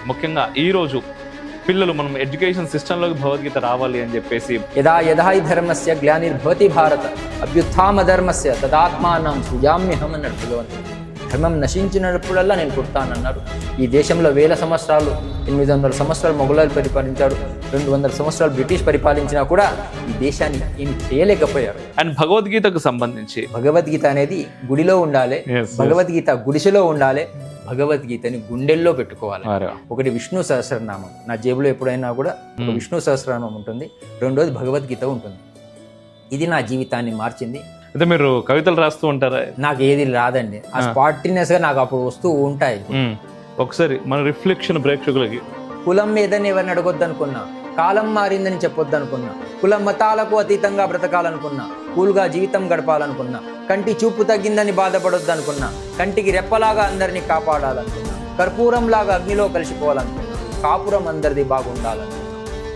ముఖ్యంగా ఈరోజు పిల్లలు మనం ఎడ్యుకేషన్ సిస్టంలోకి భగవద్గీత రావాలి అని చెప్పేసి యదా యదా హి ధర్మస్య గ్లానిర్భవతి భారత అభ్యుత్థామధర్మస్య తదాత్మానం సృజామ్యహం అన్నాడు భగవంతుడు. ధర్మం నశించినప్పుడల్లా నేను పుడతానన్నాడు. ఈ దేశంలో 1000 సంవత్సరాలు 800 సంవత్సరాలు మొఘలాలు పరిపాలించాడు, 200 సంవత్సరాలు బ్రిటిష్ పరిపాలించినా కూడా ఈ దేశాన్ని ఏమి చేయలేకపోయారు. అండ్ భగవద్గీతకు సంబంధించి భగవద్గీత అనేది గుడిలో ఉండాలి, భగవద్గీత గుడిసెలో ఉండాలి, భగవద్గీతని గుండెల్లో పెట్టుకోవాలి. ఒకటి విష్ణు సహస్రనామం, నా జేబులో ఎప్పుడైనా కూడా ఒక విష్ణు సహస్రనామం ఉంటుంది, రెండోది భగవద్గీత ఉంటుంది. ఇది నా జీవితాన్ని మార్చింది. అయితే మీరు కవితలు రాస్తూ ఉంటారా? నాకు ఏది రాదండి, ఆ స్పాంటేనియస్ గా నాకు అప్పుడు వస్తూ ఉంటాయి. ఒకసారి మన రిఫ్లెక్షన్ ప్రేక్షకులకి, కులం మీదని ఎవరిని అడగొద్దు అనుకున్నా, కాలం మారిందని చెప్పొద్దు అనుకున్నా, కులం మతాలకు అతీతంగా బ్రతకాలనుకున్నా, కూల్గా జీవితం గడపాలనుకున్నా, కంటి చూపు తగ్గిందని బాధపడొద్దు అనుకున్నా, కంటికి రెప్పలాగా అందరినీ కాపాడాలనుకున్నా, కర్పూరంలాగా అగ్నిలో కలిసిపోవాలనుకున్నా, కాపురం అందరిది బాగుండాలనుకున్నా,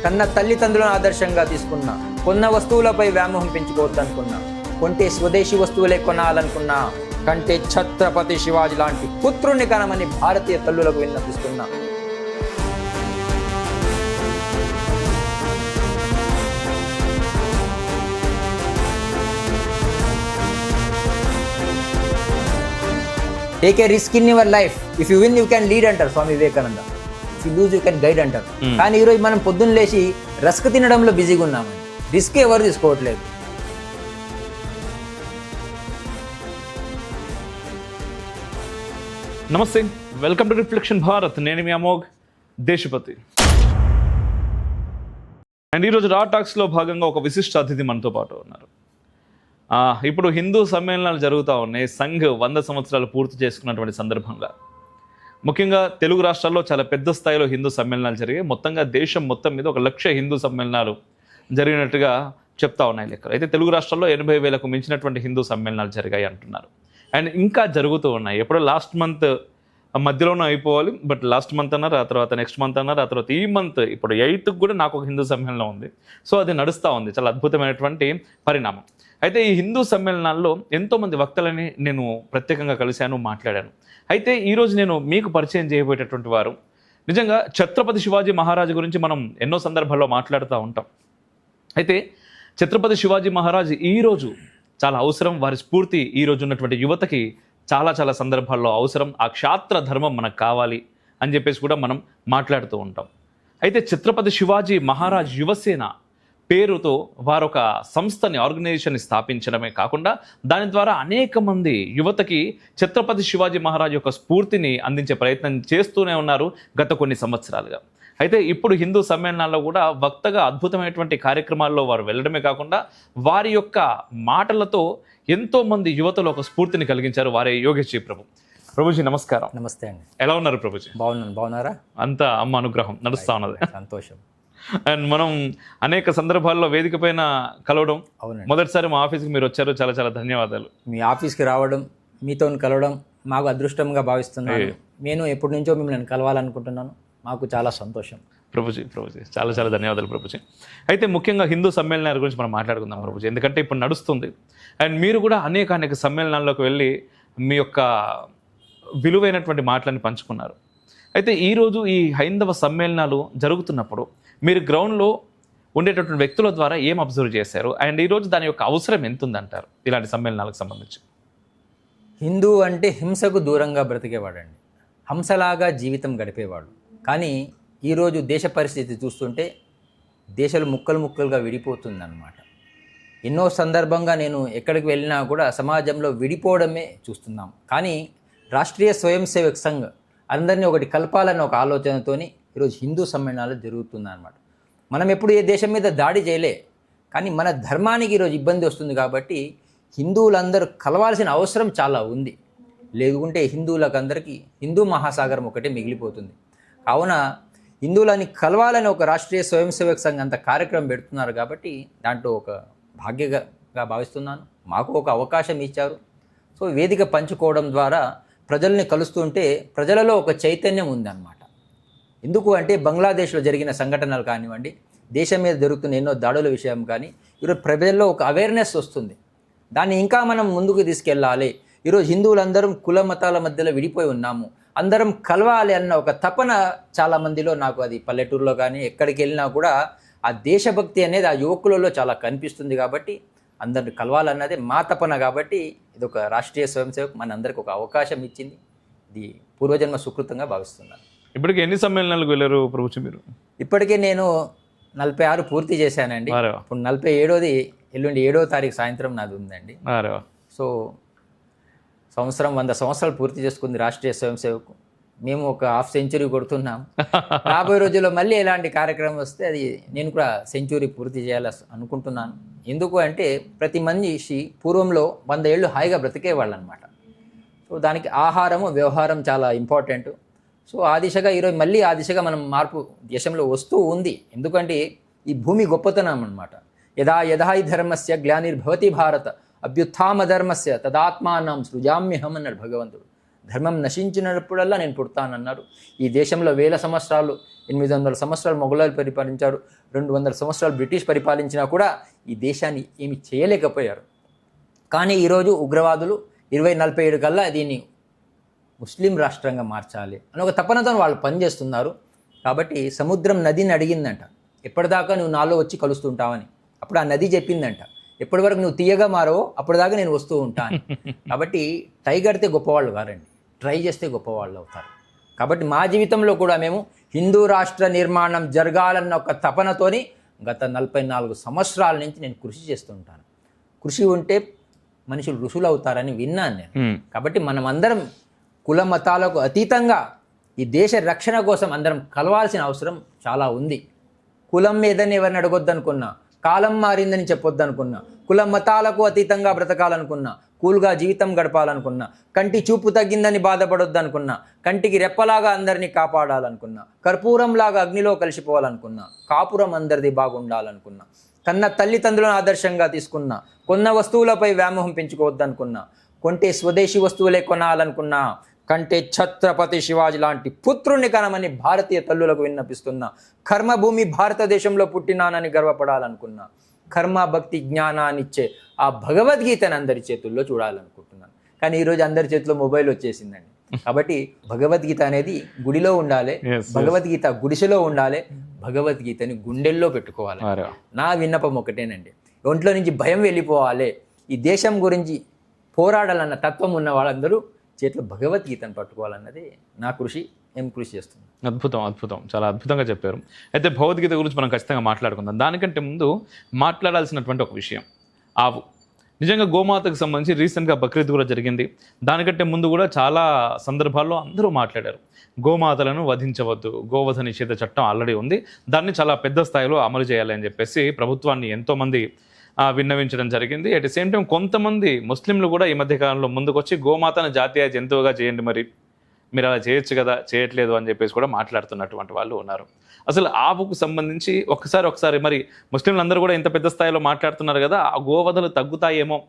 కన్న తల్లిదండ్రులను ఆదర్శంగా తీసుకున్నా, కొన్న వస్తువులపై వ్యామోహం పెంచుకోవద్దు అనుకున్నా, కొంటే స్వదేశీ వస్తువులే కొనాలనుకున్నా, కంటే ఛత్రపతి శివాజీ లాంటి పుత్రుణ్ణి కనమని భారతీయ తల్లులకు విన్నపిస్తున్నా. Take a risk in your life, if you win you can lead అంటారు Swami Vivekananda, if you lose you can guide అంటారు. కానీ ఈరోజు మనం పొద్దున్న లేచి రస్క్ తినడంలో బిజీగా ఉన్నామండి, రిస్క్ ఎవరు తీసుకోవట్లేదు. నమస్తే, వెల్కమ్ టు రిఫ్లెక్షన్ భారత్. నేను మీ అమోఘ్ దేశపతి. అండ్ ఈరోజు రా టాక్స్లో భాగంగా ఒక విశిష్ట అతిథి మనతో పాటు ఉన్నారు. ఇప్పుడు హిందూ సమ్మేళనాలు జరుగుతూ ఉన్నాయి. సంఘ్ 100 సంవత్సరాలు పూర్తి చేసుకున్నటువంటి సందర్భంగా ముఖ్యంగా తెలుగు రాష్ట్రాల్లో చాలా పెద్ద స్థాయిలో హిందూ సమ్మేళనాలు జరిగాయి. మొత్తంగా దేశం మొత్తం మీద 1 లక్ష హిందూ సమ్మేళనాలు జరిగినట్టుగా చెప్తా ఉన్నాయి లెక్కలు. అయితే తెలుగు రాష్ట్రాల్లో 80,000కు మించినటువంటి హిందూ సమ్మేళనాలు జరిగాయి అంటున్నారు. అండ్ ఇంకా జరుగుతూ ఉన్నాయి. ఎప్పుడో లాస్ట్ మంత్ మధ్యలోనే అయిపోవాలి, బట్ లాస్ట్ మంత్ అన్నారు, ఆ తర్వాత నెక్స్ట్ మంత్ అన్నారు, ఆ తర్వాత ఈ మంత్ ఇప్పుడు 8th కూడా నాకు ఒక హిందూ సమ్మేళనం ఉంది. సో అది నడుస్తూ ఉంది. చాలా అద్భుతమైనటువంటి పరిణామం. అయితే ఈ హిందూ సమ్మేళనాల్లో ఎంతోమంది వక్తలని నేను ప్రత్యేకంగా కలిశాను, మాట్లాడాను. అయితే ఈరోజు నేను మీకు పరిచయం చేయబోయేటటువంటి వారు నిజంగా ఛత్రపతి శివాజీ మహారాజు గురించి మనం ఎన్నో సందర్భాల్లో మాట్లాడుతూ ఉంటాం. అయితే ఛత్రపతి శివాజీ మహారాజు ఈరోజు చాలా అవసరం. వారి స్ఫూర్తి ఈరోజు ఉన్నటువంటి యువతకి చాలా చాలా సందర్భాల్లో అవసరం. ఆ క్షాత్ర ధర్మం మనకు కావాలి అని చెప్పేసి కూడా మనం మాట్లాడుతూ ఉంటాం. అయితే ఛత్రపతి శివాజీ మహారాజ్ యువసేన పేరుతో వారొక సంస్థని, ఆర్గనైజేషన్ని స్థాపించడమే కాకుండా దాని ద్వారా అనేక మంది యువతకి ఛత్రపతి శివాజీ మహారాజ్ యొక్క స్ఫూర్తిని అందించే ప్రయత్నం చేస్తూనే ఉన్నారు గత కొన్ని సంవత్సరాలుగా. అయితే ఇప్పుడు హిందూ సమ్మేళనాల్లో కూడా వక్తగా అద్భుతమైనటువంటి కార్యక్రమాల్లో వారు వెళ్ళడమే కాకుండా వారి యొక్క మాటలతో ఎంతోమంది యువతలో ఒక స్ఫూర్తిని కలిగించారు. వారే యోగేశ్వరి ప్రభు. ప్రభుజీ నమస్కారం. నమస్తే అండి. ఎలా ఉన్నారు ప్రభుజీ? బాగున్నాను. బాగున్నారా? అంతా అమ్మ అనుగ్రహం నడుస్తూ ఉన్నది. సంతోషం. అండ్ మనం అనేక సందర్భాల్లో వేదిక పైన కలవడం, మొదటిసారి మా ఆఫీస్కి మీరు వచ్చారు, చాలా చాలా ధన్యవాదాలు. మీ ఆఫీస్కి రావడం, మీతో కలవడం మాకు అదృష్టంగా భావిస్తున్నాను. నేను ఎప్పటి నుంచో మిమ్మల్ని కలవాలనుకుంటున్నాను, మాకు చాలా సంతోషం. ప్రభుజీ చాలా చాలా ధన్యవాదాలు ప్రభుజీ. అయితే ముఖ్యంగా హిందూ సమ్మేళనాల గురించి మనం మాట్లాడుకుందాం ప్రభుజీ, ఎందుకంటే ఇప్పుడు నడుస్తుంది. అండ్ మీరు కూడా అనేక సమ్మేళనాల్లోకి వెళ్ళి మీ యొక్క విలువైనటువంటి మాటలని పంచుకున్నారు. అయితే ఈరోజు ఈ హైందవ సమ్మేళనాలు జరుగుతున్నప్పుడు మీరు గ్రౌండ్లో ఉండేటటువంటి వ్యక్తుల ద్వారా ఏం అబ్జర్వ్ చేశారు? అండ్ ఈరోజు దాని యొక్క అవసరం ఎంత ఉందంటారు ఇలాంటి సమ్మేళనాలకు సంబంధించి? హిందూ అంటే హింసకు దూరంగా బ్రతికేవాడండి, హంసలాగా జీవితం గడిపేవాడు. కానీ ఈరోజు దేశ పరిస్థితి చూస్తుంటే దేశాలు ముక్కలుగా విడిపోతుందన్నమాట. ఎన్నో సందర్భంగా నేను ఎక్కడికి వెళ్ళినా కూడా సమాజంలో విడిపోవడమే చూస్తున్నాం. కానీ రాష్ట్రీయ స్వయం సేవక్ సంఘ్ అందరినీ ఒకటి కలపాలన్న ఒక ఆలోచనతోని ఈరోజు హిందూ సమ్మేళనాలు జరుగుతుందన్నమాట. మనం ఎప్పుడు ఏ దేశం మీద దాడి చేయలే, కానీ మన ధర్మానికి ఈరోజు ఇబ్బంది వస్తుంది కాబట్టి హిందువులందరూ కలవాల్సిన అవసరం చాలా ఉంది. లేకుంటే హిందువులకు అందరికీ హిందూ మహాసాగరం ఒకటే మిగిలిపోతుంది. కావున హిందువులని కలవాలని ఒక రాష్ట్రీయ స్వయం సేవక్ సంఘ్ అంత కార్యక్రమం పెడుతున్నారు కాబట్టి దాంట్లో ఒక భాగ్యంగా భావిస్తున్నాను. మాకు ఒక అవకాశం ఇచ్చారు. సో వేదిక పంచుకోవడం ద్వారా ప్రజల్ని కలుస్తుంటే ప్రజలలో ఒక చైతన్యం ఉందన్నమాట. ఎందుకు అంటే బంగ్లాదేశ్లో జరిగిన సంఘటనలు కానివ్వండి, దేశం మీద జరుగుతున్న ఎన్నో దాడుల విషయం కానీ ఈరోజు ప్రజల్లో ఒక అవేర్నెస్ వస్తుంది. దాన్ని ఇంకా మనం ముందుకు తీసుకెళ్ళాలి. ఈరోజు హిందువులందరం కుల మతాల మధ్యలో విడిపోయి ఉన్నాము. అందరం కలవాలి అన్న ఒక తపన చాలా మందిలో, నాకు అది పల్లెటూరులో కానీ ఎక్కడికి వెళ్ళినా కూడా ఆ దేశభక్తి అనేది ఆ యువకులలో చాలా కనిపిస్తుంది. కాబట్టి అందరిని కలవాలన్నదే మా తపన. కాబట్టి ఇది ఒక రాష్ట్రీయ స్వయం సేవక్ మనందరికి ఒక అవకాశం ఇచ్చింది. ఇది పూర్వజన్మ సుకృతంగా భావిస్తున్నాను. ఇప్పటికి ఎన్ని సమ్మేళనాలకు వెళ్ళారు ప్రభుత్వం మీరు? ఇప్పటికే నేను 46 పూర్తి చేశానండి. అరే వా. ఇప్పుడు 47ది ఎల్లుండి 7వ తారీఖు సాయంత్రం నాది ఉందండి. అరే వా. సో సంవత్సరం 100 సంవత్సరాలు పూర్తి చేసుకుంది రాష్ట్రీయ స్వయం సేవకు. మేము ఒక హాఫ్ సెంచరీ కొడుతున్నాం. రాబోయే రోజుల్లో మళ్ళీ ఎలాంటి కార్యక్రమం వస్తే అది నేను కూడా సెంచరీ పూర్తి చేయాలి అనుకుంటున్నాను. ఎందుకు అంటే ప్రతి మనిషి పూర్వంలో 100 ఏళ్ళు హాయిగా బ్రతికేవాళ్ళు అనమాట. సో దానికి ఆహారము వ్యవహారం చాలా ఇంపార్టెంట్. సో ఆ దిశగా ఈరోజు మళ్ళీ ఆ దిశగా మనం మార్పు దేశంలో వస్తూ ఉంది. ఎందుకంటే ఈ భూమి గొప్పతనం అనమాట. యదా యదా హి ధర్మస్య గ్లానిర్భవతి భారత అభ్యుత్థాన ధర్మస్య తదాత్మానం సృజామ్యహం అన్నాడు భగవంతుడు. ధర్మం నశించినప్పుడల్లా నేను పుడతానన్నాడు. ఈ దేశంలో 1000 సంవత్సరాలు, 800 సంవత్సరాలు మొఘలాలు పరిపాలించారు, 200 సంవత్సరాలు బ్రిటిష్ పరిపాలించినా కూడా ఈ దేశాన్ని ఏమి చేయలేకపోయారు. కానీ ఈరోజు ఉగ్రవాదులు 2047 కల్లా దీన్ని ముస్లిం రాష్ట్రంగా మార్చాలి అని ఒక తపనతో వాళ్ళు పనిచేస్తున్నారు. కాబట్టి సముద్రం నదిని అడిగిందంట, ఎప్పటిదాకా నువ్వు నాలో వచ్చి కలుస్తుంటావని. అప్పుడు ఆ నది చెప్పిందంట, ఎప్పటి వరకు నువ్వు తీయగా మారవో అప్పటిదాకా నేను వస్తూ ఉంటాను. కాబట్టి ట్రై కడితే గొప్పవాళ్ళు కారండి, ట్రై చేస్తే గొప్పవాళ్ళు అవుతారు. కాబట్టి మా జీవితంలో కూడా మేము హిందూ రాష్ట్ర నిర్మాణం జరగాలన్న ఒక తపనతోని గత 44 సంవత్సరాల నుంచి నేను కృషి చేస్తూ ఉంటాను. కృషి ఉంటే మనుషులు ఋషులు అవుతారని విన్నాను నేను. కాబట్టి మనం అందరం కుల మతాలకు అతీతంగా ఈ దేశ రక్షణ కోసం అందరం కలవాల్సిన అవసరం చాలా ఉంది. కులం మీదని ఎవరిని అడగొద్దనుకున్నా, కాలం మారిందని చెప్పొద్దనుకున్నా, కుల మతాలకు అతీతంగా బ్రతకాలనుకున్నా, కూల్గా జీవితం గడపాలనుకున్నా, కంటి చూపు తగ్గిందని బాధపడొద్దనుకున్నా, కంటికి రెప్పలాగా అందరినీ కాపాడాలనుకున్నా, కర్పూరంలాగా అగ్నిలో కలిసిపోవాలనుకున్నా, కాపురం అందరిది బాగుండాలనుకున్నా, కన్న తల్లిదండ్రులను ఆదర్శంగా తీసుకున్నా, కొన్న వస్తువులపై వ్యామోహం పెంచుకోవద్దనుకున్నా, కొంటే స్వదేశీ వస్తువులే కొనాలనుకున్నా, కంటే ఛత్రపతి శివాజీ లాంటి పుత్రుణ్ణి కనమని భారతీయ తల్లులకు విన్నపిస్తున్నా, కర్మభూమి భారతదేశంలో పుట్టినానని గర్వపడాలనుకున్నా, కర్మ భక్తి జ్ఞానాన్నిచ్చే ఆ భగవద్గీతను అందరి చేతుల్లో చూడాలనుకుంటున్నాను. కానీ ఈరోజు అందరి చేతిలో మొబైల్ వచ్చేసిందండి. కాబట్టి భగవద్గీత అనేది గుడిలో ఉండాలి, భగవద్గీత గుడిసెలో ఉండాలి, భగవద్గీతని గుండెల్లో పెట్టుకోవాలి. నా విన్నపం ఒకటేనండి, ఒంట్లో నుంచి భయం వెళ్ళిపోవాలి. ఈ దేశం గురించి పోరాడాలన్న తత్వం ఉన్న వాళ్ళందరూ చేతిలో భగవద్గీతను పట్టుకోవాలన్నది నా కృషి. ఏం కృషి చేస్తుంది. అద్భుతం, అద్భుతం, చాలా అద్భుతంగా చెప్పారు. అయితే భగవద్గీత గురించి మనం ఖచ్చితంగా మాట్లాడుకుందాం. దానికంటే ముందు మాట్లాడాల్సినటువంటి ఒక విషయం, ఆవు. నిజంగా గోమాతకు సంబంధించి రీసెంట్గా బక్రీద్ కూడా జరిగింది. దానికంటే ముందు కూడా చాలా సందర్భాల్లో అందరూ మాట్లాడారు, గోమాతలను వధించవద్దు, గోవధ నిషేధ చట్టం ఆల్రెడీ ఉంది, దాన్ని చాలా పెద్ద స్థాయిలో అమలు చేయాలి అని చెప్పేసి ప్రభుత్వాన్ని ఎంతోమంది విన్నవించడం జరిగింది. అట్ ది సేమ్ టైం కొంతమంది ముస్లింలు కూడా ఈ మధ్యకాలంలో ముందుకొచ్చి గోమాతను జాతీయ జంతువుగా చేయండి, మరి మీరు అలా చేయొచ్చు కదా, చేయట్లేదు అని చెప్పేసి కూడా మాట్లాడుతున్నటువంటి వాళ్ళు ఉన్నారు. అసలు ఆవుకు సంబంధించి ఒకసారి మరి ముస్లింలు అందరూ కూడా ఇంత పెద్ద స్థాయిలో మాట్లాడుతున్నారు కదా, ఆ గోవధలు తగ్గుతాయేమో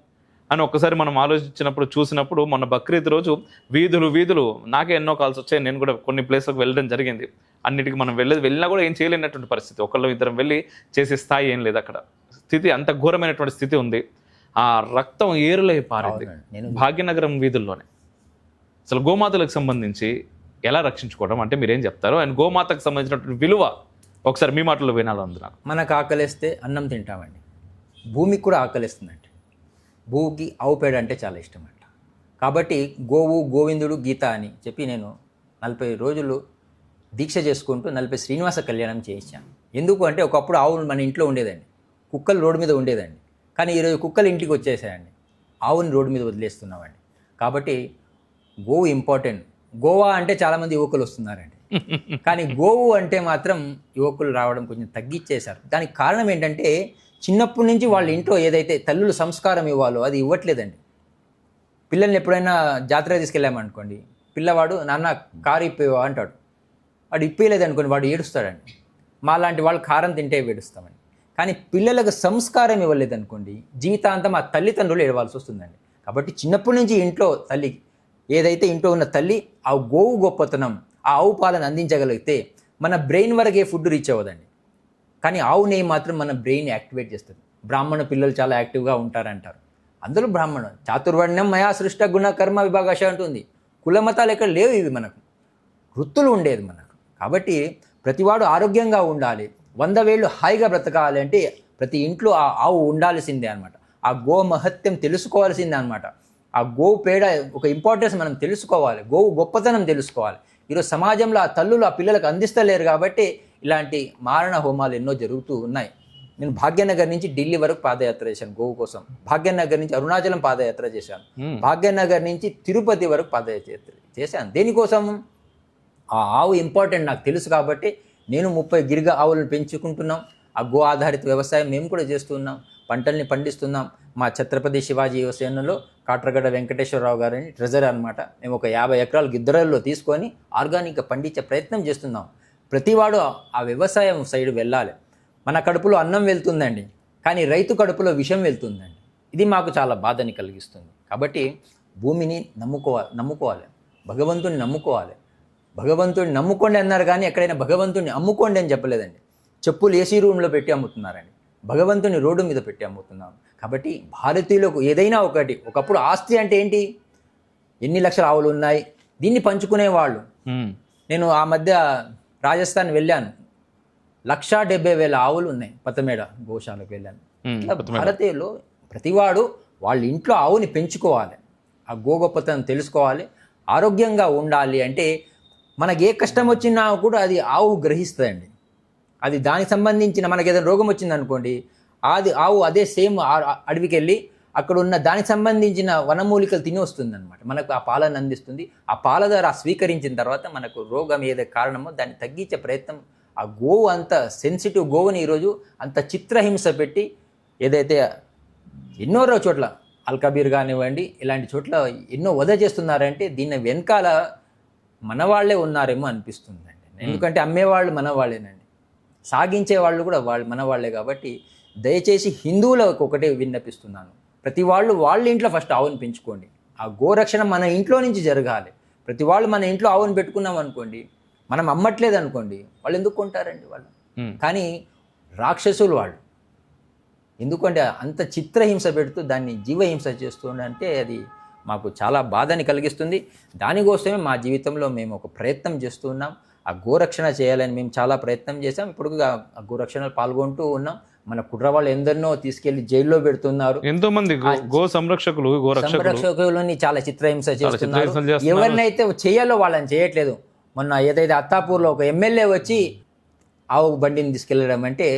అని ఒక్కసారి మనం ఆలోచించినప్పుడు చూసినప్పుడు మొన్న బక్రీద్ రోజు వీధులు నాకే ఎన్నో కాల్స్ వచ్చాయి. నేను కూడా కొన్ని ప్లేస్లకు వెళ్ళడం జరిగింది. అన్నిటికీ మనం వెళ్ళినా కూడా ఏం చేయలేనటువంటి పరిస్థితి, ఒకళ్ళు ఇద్దరం వెళ్ళి చేసే స్థాయి ఏం లేదు. అక్కడ స్థితి అంత ఘోరమైనటువంటి స్థితి ఉంది. ఆ రక్తం ఏరులై పారింది భాగ్యనగరం వీధుల్లోనే. అసలు గోమాతలకు సంబంధించి ఎలా రక్షించుకోవడం అంటే మీరేం చెప్తారు? అండ్ గోమాతకు సంబంధించినటువంటి విలువ ఒకసారి మీ మాటల్లో వినాలి. నాకు మనకు ఆకలిస్తే అన్నం తింటామండి, భూమికి కూడా ఆకలిస్తుందండి. భూమికి ఆవు పేడ అంటే చాలా ఇష్టం అంట. కాబట్టి గోవు గోవిందుడు గీత అని చెప్పి నేను 40 రోజులు దీక్ష చేసుకుంటూ 40 శ్రీనివాస కళ్యాణం చేయించాను. ఎందుకు అంటే ఒకప్పుడు ఆవులు మన ఇంట్లో ఉండేదండి, కుక్కలు రోడ్డు మీద ఉండేదండి. కానీ ఈరోజు కుక్కలు ఇంటికి వచ్చేసాయండి, ఆవుని రోడ్డు మీద వదిలేస్తున్నామండి. కాబట్టి గోవు ఇంపార్టెంట్. గోవా అంటే చాలామంది యువకులు వస్తున్నారండి, కానీ గోవు అంటే మాత్రం యువకులు రావడం కొంచెం తగ్గించేశారు. దానికి కారణం ఏంటంటే చిన్నప్పటి నుంచి వాళ్ళ ఇంట్లో ఏదైతే తల్లులు సంస్కారం ఇవ్వాలో అది ఇవ్వట్లేదండి. పిల్లల్ని ఎప్పుడైనా జాతర తీసుకెళ్ళామనుకోండి, పిల్లవాడు నాన్న కారు ఇప్పేవా అంటాడు, వాడు ఇప్పేయలేదనుకోండి వాడు ఏడుస్తాడండి. మాలాంటి వాళ్ళు కారం తింటే ఏడుస్తామండి. కానీ పిల్లలకు సంస్కారం ఇవ్వలేదనుకోండి జీవితాంతం ఆ తల్లిదండ్రులు ఏడవాల్సి వస్తుందండి. కాబట్టి చిన్నప్పటి నుంచి ఇంట్లో తల్లి ఏదైతే ఇంట్లో ఉన్న తల్లి ఆ గోవు గొప్పతనం, ఆ ఆవు పాలను అందించగలిగితే మన బ్రెయిన్ వరకే ఫుడ్ రీచ్ అవ్వదండి. కానీ ఆవు నెయ్యి మాత్రం మన బ్రెయిన్ యాక్టివేట్ చేస్తుంది. బ్రాహ్మణ పిల్లలు చాలా యాక్టివ్గా ఉంటారంటారు. అందులో బ్రాహ్మణ చాతుర్వర్ణ్యం మయా సృష్ట గుణ కర్మ విభాగశ అంటుంది. కుల మతాలు ఎక్కడ లేవు ఇవి మనకు. వృత్తులు ఉండేది మనకు. కాబట్టి ప్రతివాడు ఆరోగ్యంగా ఉండాలి, 100 వేళ్ళు హాయిగా బ్రతకాలి అంటే ప్రతి ఇంట్లో ఆ ఆవు ఉండాల్సిందే అనమాట. ఆ గో మహత్యం తెలుసుకోవాల్సిందే అనమాట. ఆ గోవు పేడ ఒక ఇంపార్టెన్స్ మనం తెలుసుకోవాలి, గోవు గొప్పతనం తెలుసుకోవాలి. ఈరోజు సమాజంలో ఆ తల్లులు ఆ పిల్లలకు అందిస్తలేరు కాబట్టి ఇలాంటి మారణ హోమాలు ఎన్నో జరుగుతూ ఉన్నాయి. నేను భాగ్యనగర్ నుంచి ఢిల్లీ వరకు పాదయాత్ర చేశాను గోవు కోసం. భాగ్యనగర్ నుంచి అరుణాచలం పాదయాత్ర చేశాను. భాగ్యనగర్ నుంచి తిరుపతి వరకు పాదయాత్ర చేశాను. దేనికోసం? ఆ ఆవు ఇంపార్టెంట్ నాకు తెలుసు కాబట్టి నేను 30 గిరిగ ఆవులను పెంచుకుంటున్నాం. ఆ గో ఆధారిత వ్యవసాయం మేము కూడా చేస్తున్నాం, పంటల్ని పండిస్తున్నాం. మా ఛత్రపతి శివాజీ యువసేనలో కాట్రగడ్డ వెంకటేశ్వరరావు గారని ట్రెజర్ అనమాట. మేము ఒక 50 ఎకరాలు గిద్దరల్లో తీసుకొని ఆర్గానిక్గా పండించే ప్రయత్నం చేస్తున్నాం. ప్రతివాడు ఆ వ్యవసాయం సైడ్ వెళ్ళాలి. మన కడుపులో అన్నం వెళ్తుందండి, కానీ రైతు కడుపులో విషం వెళ్తుందండి. ఇది మాకు చాలా బాధని కలిగిస్తుంది. కాబట్టి భూమిని నమ్ముకోవాలి, భగవంతుని నమ్ముకోవాలి. భగవంతుడిని నమ్ముకోండి అన్నారు కానీ ఎక్కడైనా భగవంతుడిని అమ్ముకోండి అని చెప్పలేదండి. చెప్పులు ఏసీ రూమ్లో పెట్టి అమ్ముతున్నారండి, భగవంతుని రోడ్డు మీద పెట్టి అమ్ముతున్నాం. కాబట్టి భారతీయులకు ఏదైనా ఒకప్పుడు ఆస్తి అంటే ఏంటి? ఎన్ని లక్షల ఆవులు ఉన్నాయి, దీన్ని పంచుకునేవాళ్ళు. నేను ఆ మధ్య రాజస్థాన్ వెళ్ళాను, 1,70,000 ఆవులు ఉన్నాయి. పతమేడ గోశాలకు వెళ్ళాను. భారతీయులు ప్రతివాడు వాళ్ళ ఇంట్లో ఆవుని పెంచుకోవాలి, ఆ గో గొప్పతనం తెలుసుకోవాలి, ఆరోగ్యంగా ఉండాలి. అంటే మనకి ఏ కష్టం వచ్చినా కూడా అది ఆవు గ్రహిస్తుందండి. అది దానికి సంబంధించిన మనకి ఏదైనా రోగం వచ్చింది అనుకోండి, ఆవు అదే సేమ్ అడవికి వెళ్ళి అక్కడ ఉన్న దానికి సంబంధించిన వనమూలికలు తిని వస్తుంది అనమాట. మనకు ఆ పాలను అందిస్తుంది. ఆ పాల ద్వారా స్వీకరించిన తర్వాత మనకు రోగం ఏదైతే కారణమో దాన్ని తగ్గించే ప్రయత్నం. ఆ గోవు అంత సెన్సిటివ్ గోవుని ఈరోజు అంత చిత్రహింస పెట్టి ఏదైతే ఎన్నో చోట్ల అల్కబీర్ కానివ్వండి ఇలాంటి చోట్ల ఎన్నో వధ చేస్తున్నారంటే దీని వెనకాల మన వాళ్ళే ఉన్నారేమో అనిపిస్తుందండి. ఎందుకంటే అమ్మేవాళ్ళు మన వాళ్ళేనండి, సాగించే వాళ్ళు కూడా మన వాళ్ళే. కాబట్టి దయచేసి హిందువులకు ఒకటే విన్నపిస్తున్నాను, ప్రతి వాళ్ళు వాళ్ళ ఇంట్లో ఫస్ట్ ఆవును పెంచుకోండి. ఆ గోరక్షణ మన ఇంట్లో నుంచి జరగాలి. ప్రతి వాళ్ళు మన ఇంట్లో ఆవును పెట్టుకున్నాం అనుకోండి, మనం అమ్మట్లేదు అనుకోండి, వాళ్ళు ఎందుకు కొంటారండి వాళ్ళు? కానీ రాక్షసులు వాళ్ళు. ఎందుకంటే అంత చిత్రహింస పెడుతూ దాన్ని జీవహింస చేస్తుందంటే అది మాకు చాలా బాధని కలిగిస్తుంది. దానికోసమే మా జీవితంలో మేము ఒక ప్రయత్నం చేస్తున్నాం. ఆ గోరక్షణ చేయాలని మేము చాలా ప్రయత్నం చేసాం. ఇప్పుడు ఆ గోరక్షణలో పాల్గొంటూ ఉన్నాం. మన కుట్రవాళ్ళు ఎందరినో తీసుకెళ్లి జైల్లో పెడుతున్నారు. ఎంతో మంది గో సంరక్షకులని చాలా చిత్రహింస చేస్తున్నారు. ఎవరినైతే చేయాలో వాళ్ళని చేయట్లేదు. మొన్న ఏదైతే అత్తాపూర్లో ఒక ఎమ్మెల్యే వచ్చి ఆవు బండిని తీసుకెళ్ళడం అంటే